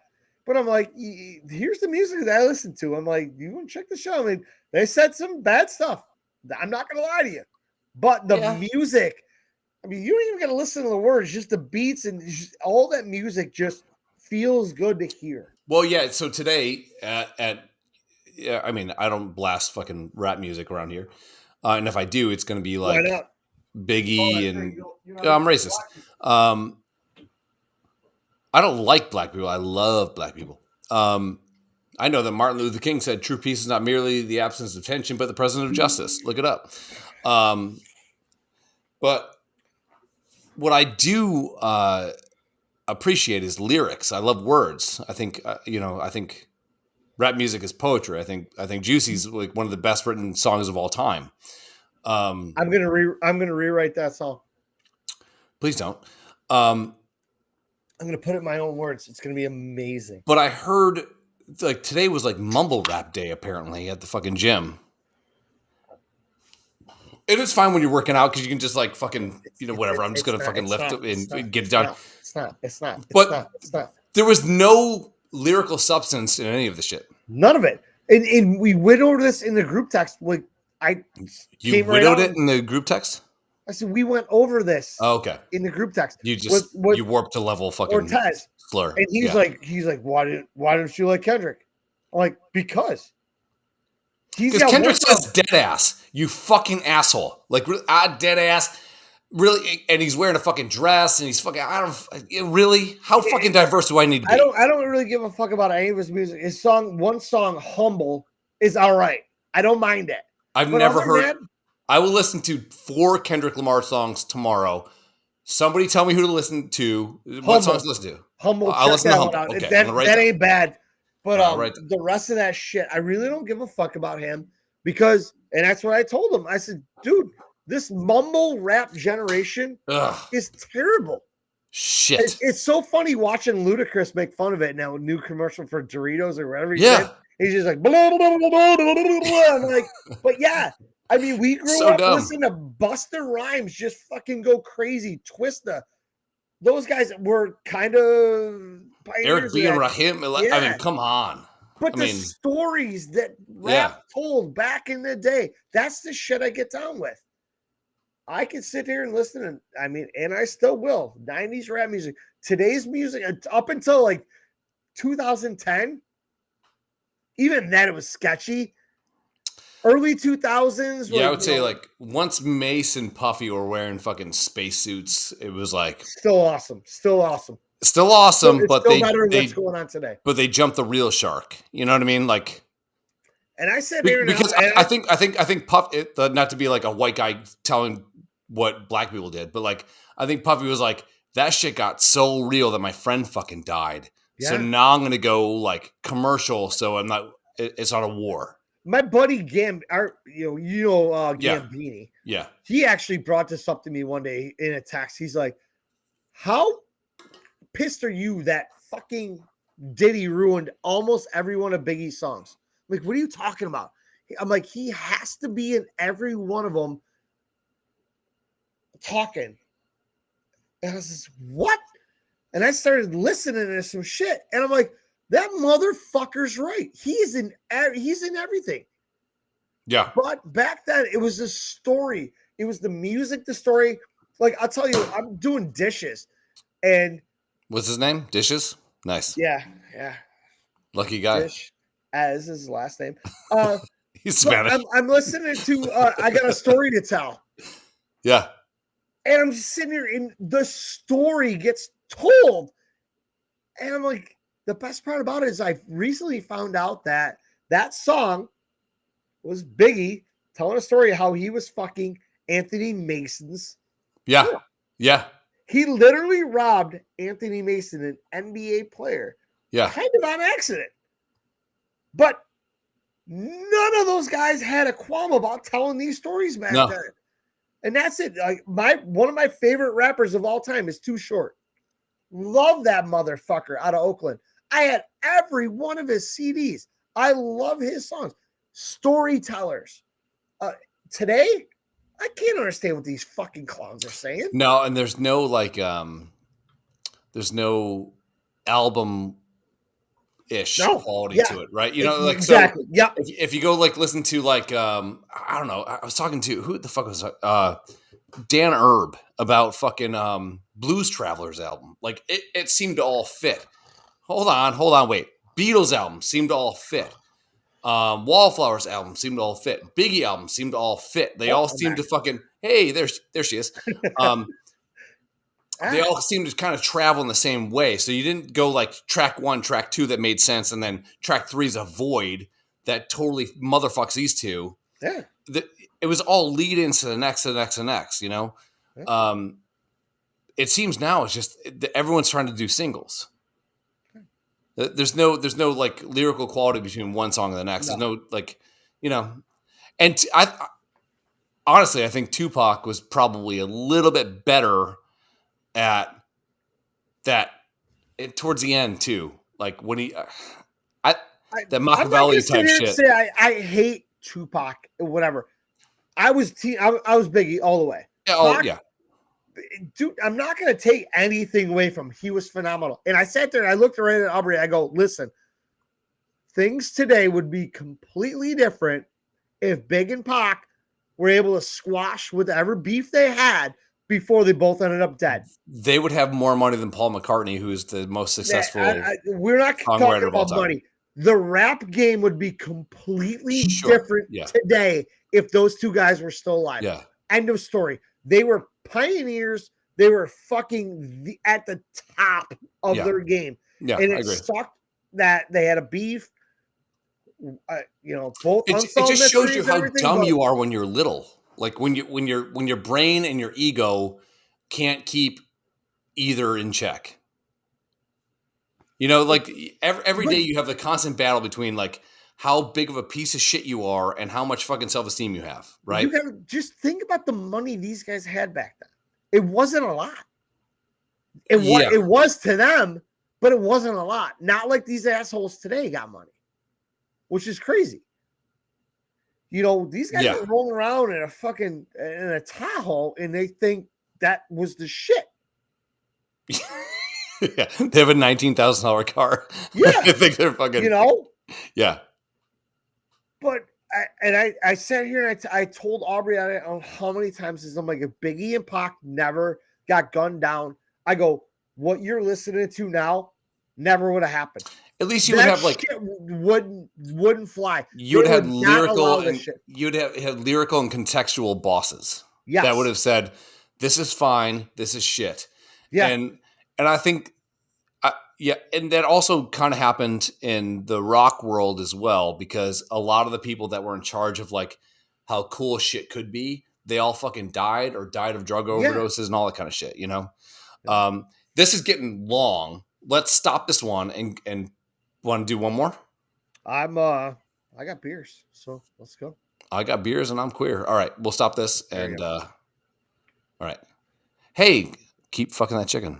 But I'm like, here's the music that I listen to. I'm like, you want to check the show? I mean, they said some bad stuff. I'm not going to lie to you. But the music, I mean, you don't even got to listen to the words, just the beats and all that music just feels good to hear. Well, yeah. So today I mean, I don't blast fucking rap music around here. And if I do, it's going to be like Biggie and I'm racist. I don't like black people. I love black people. I know that Martin Luther King said true peace is not merely the absence of tension, but the presence of justice. Look it up. But what I do appreciate is lyrics. I love words. I think I think rap music is poetry. I think Juicy's like one of the best written songs of all time. I'm gonna rewrite that song. Please don't. I'm gonna put it in my own words. It's gonna be amazing. But I heard like today was like mumble rap day apparently at the fucking gym. It is fine when you're working out because you can just like fucking whatever. I'm just gonna fucking lift and get it down. It's not. There was no lyrical substance in any of the shit. None of it. And we went over this in the group text. Like you widowed it in the group text. I said we went over this. Oh, okay. In the group text, you just you warped to level fucking Ortez slur, and he's like, why don't you like Kendrick? I'm like, because Kendrick says dead ass. You fucking asshole. Like dead ass. Really, and he's wearing a fucking dress, and he's fucking. Really. How fucking diverse do I need to be? I don't really give a fuck about any of his music. One song, "Humble," is all right. I don't mind it. I've never heard. I will listen to 4 Kendrick Lamar songs tomorrow. Somebody tell me who to listen to. What songs to listen to? Humble. I'll listen to Humble. Okay, that ain't bad. But the rest of that shit, I really don't give a fuck about him because, and that's what I told him. I said, dude, this mumble rap generation is terrible. Shit. It's so funny watching Ludacris make fun of it now. New commercial for Doritos or whatever. Yeah. He's just like, blah, blah, blah, blah, blah, blah, blah, blah. I'm like, but yeah, I mean, we grew So up dumb. listening to Busta Rhymes just fucking go crazy. Twista. Those guys were kind of Eric B. and Raheem. I Yeah. mean, come on. But I the mean, stories that rap told back in the day, that's the shit I get down with. I can sit here and listen, and I mean, and I still will. 90s rap music. Today's music, up until like 2010, even then it was sketchy. Early 2000s. Yeah, I would say like once Mace and Puffy were wearing fucking spacesuits, it was like still awesome. Still awesome. Still awesome, it's but still better than what's going on today. But they jumped the real shark. You know what I mean? Like, and I said here because I think Puff, not to be like a white guy telling what black people did, but like I think Puffy was like, that shit got so real that my friend fucking died. Yeah. So now I'm gonna go like commercial. So I'm not. It's not a war. My buddy Gambini. Yeah. He actually brought this up to me one day in a text. He's like, "How pissed are you that fucking Diddy ruined almost every one of Biggie's songs?" I'm like, what are you talking about? I'm like, he has to be in every one of them talking. And I was just, what? And I started listening to some shit, and I'm like, that motherfucker's right. He's in everything. Yeah. But back then, it was a story. It was the music, the story. Like, I'll tell you, I'm doing dishes, and what's his name? Dishes? Nice. Yeah. Lucky guy. Dish, as his last name. He's Spanish. I'm listening to I got a story to tell. Yeah. And I'm just sitting here, and the story gets told. And I'm like, the best part about it is I recently found out that song was Biggie telling a story of how he was fucking Anthony Mason's. Yeah. Yeah. He literally robbed Anthony Mason, an NBA player. Yeah. Kind of on accident. But none of those guys had a qualm about telling these stories back then. And that's it. Like one of my favorite rappers of all time is Too Short. Love that motherfucker out of Oakland. I had every one of his CDs. I love his songs. Storytellers. Today, I can't understand what these fucking clowns are saying. No, and there's no like there's no album ish quality to it, right? You know, like exactly. So yep. If you go like listen to like I don't know, I was talking to who the fuck was Dan Erb about fucking Blues Travelers album. Like it seemed to all fit. Hold on, wait. Beatles album seemed to all fit. Wallflowers album seemed to all fit. Biggie album seemed to all fit. They all seemed to fucking there she is. They all seem to kind of travel in the same way. So you didn't go like track 1, track 2 that made sense, and then track 3 is a void that totally motherfucks these two. Yeah. It was all lead into the next, you know? Yeah. It seems now it's just everyone's trying to do singles. There's no like lyrical quality between one song and the next. There's no like, you know, and I honestly think Tupac was probably a little bit better at that towards the end too. Like when he, that Machiavelli type shit. Say I hate Tupac, whatever. I was Biggie all the way. Yeah, dude, I'm not going to take anything away from him. He was phenomenal. And I sat there and I looked right at Aubrey. I go, listen, things today would be completely different if Big and Pac were able to squash whatever beef they had before they both ended up dead. They would have more money than Paul McCartney, who is the most successful. We're not talking about money. The rap game would be completely different today if those two guys were still alive. Yeah. End of story. They were pioneers. They were fucking at the top of their game. Yeah, and it sucked that they had a beef. Both. It just shows you how dumb you are when you're little. Like when your brain and your ego can't keep either in check. You know, like every day you have the constant battle between like how big of a piece of shit you are and how much fucking self-esteem you have, right? You gotta just think about the money these guys had back then. It wasn't a lot. It was to them, but it wasn't a lot. Not like these assholes today got money. which is crazy. You know, these guys are rolling around in a Tahoe, and they think that was the shit. Yeah, they have a $19,000 car. Yeah, I think they're fucking. You know. Yeah. But I sat here and I told Aubrey on how many times I'm like, if Biggie and Pac never got gunned down, I go, what you're listening to now never would have happened. At least you would have like wouldn't fly. You would have lyrical and you'd have lyrical and contextual bosses that would have said, "This is fine. This is shit." Yeah, and I think, and that also kind of happened in the rock world as well, because a lot of the people that were in charge of like how cool shit could be, they all fucking died or died of drug overdoses and all that kind of shit. You know, this is getting long. Let's stop this one and want to do one more? I got beers, so let's go. I got beers and I'm queer. All right, we'll stop this and all right. Hey, keep fucking that chicken.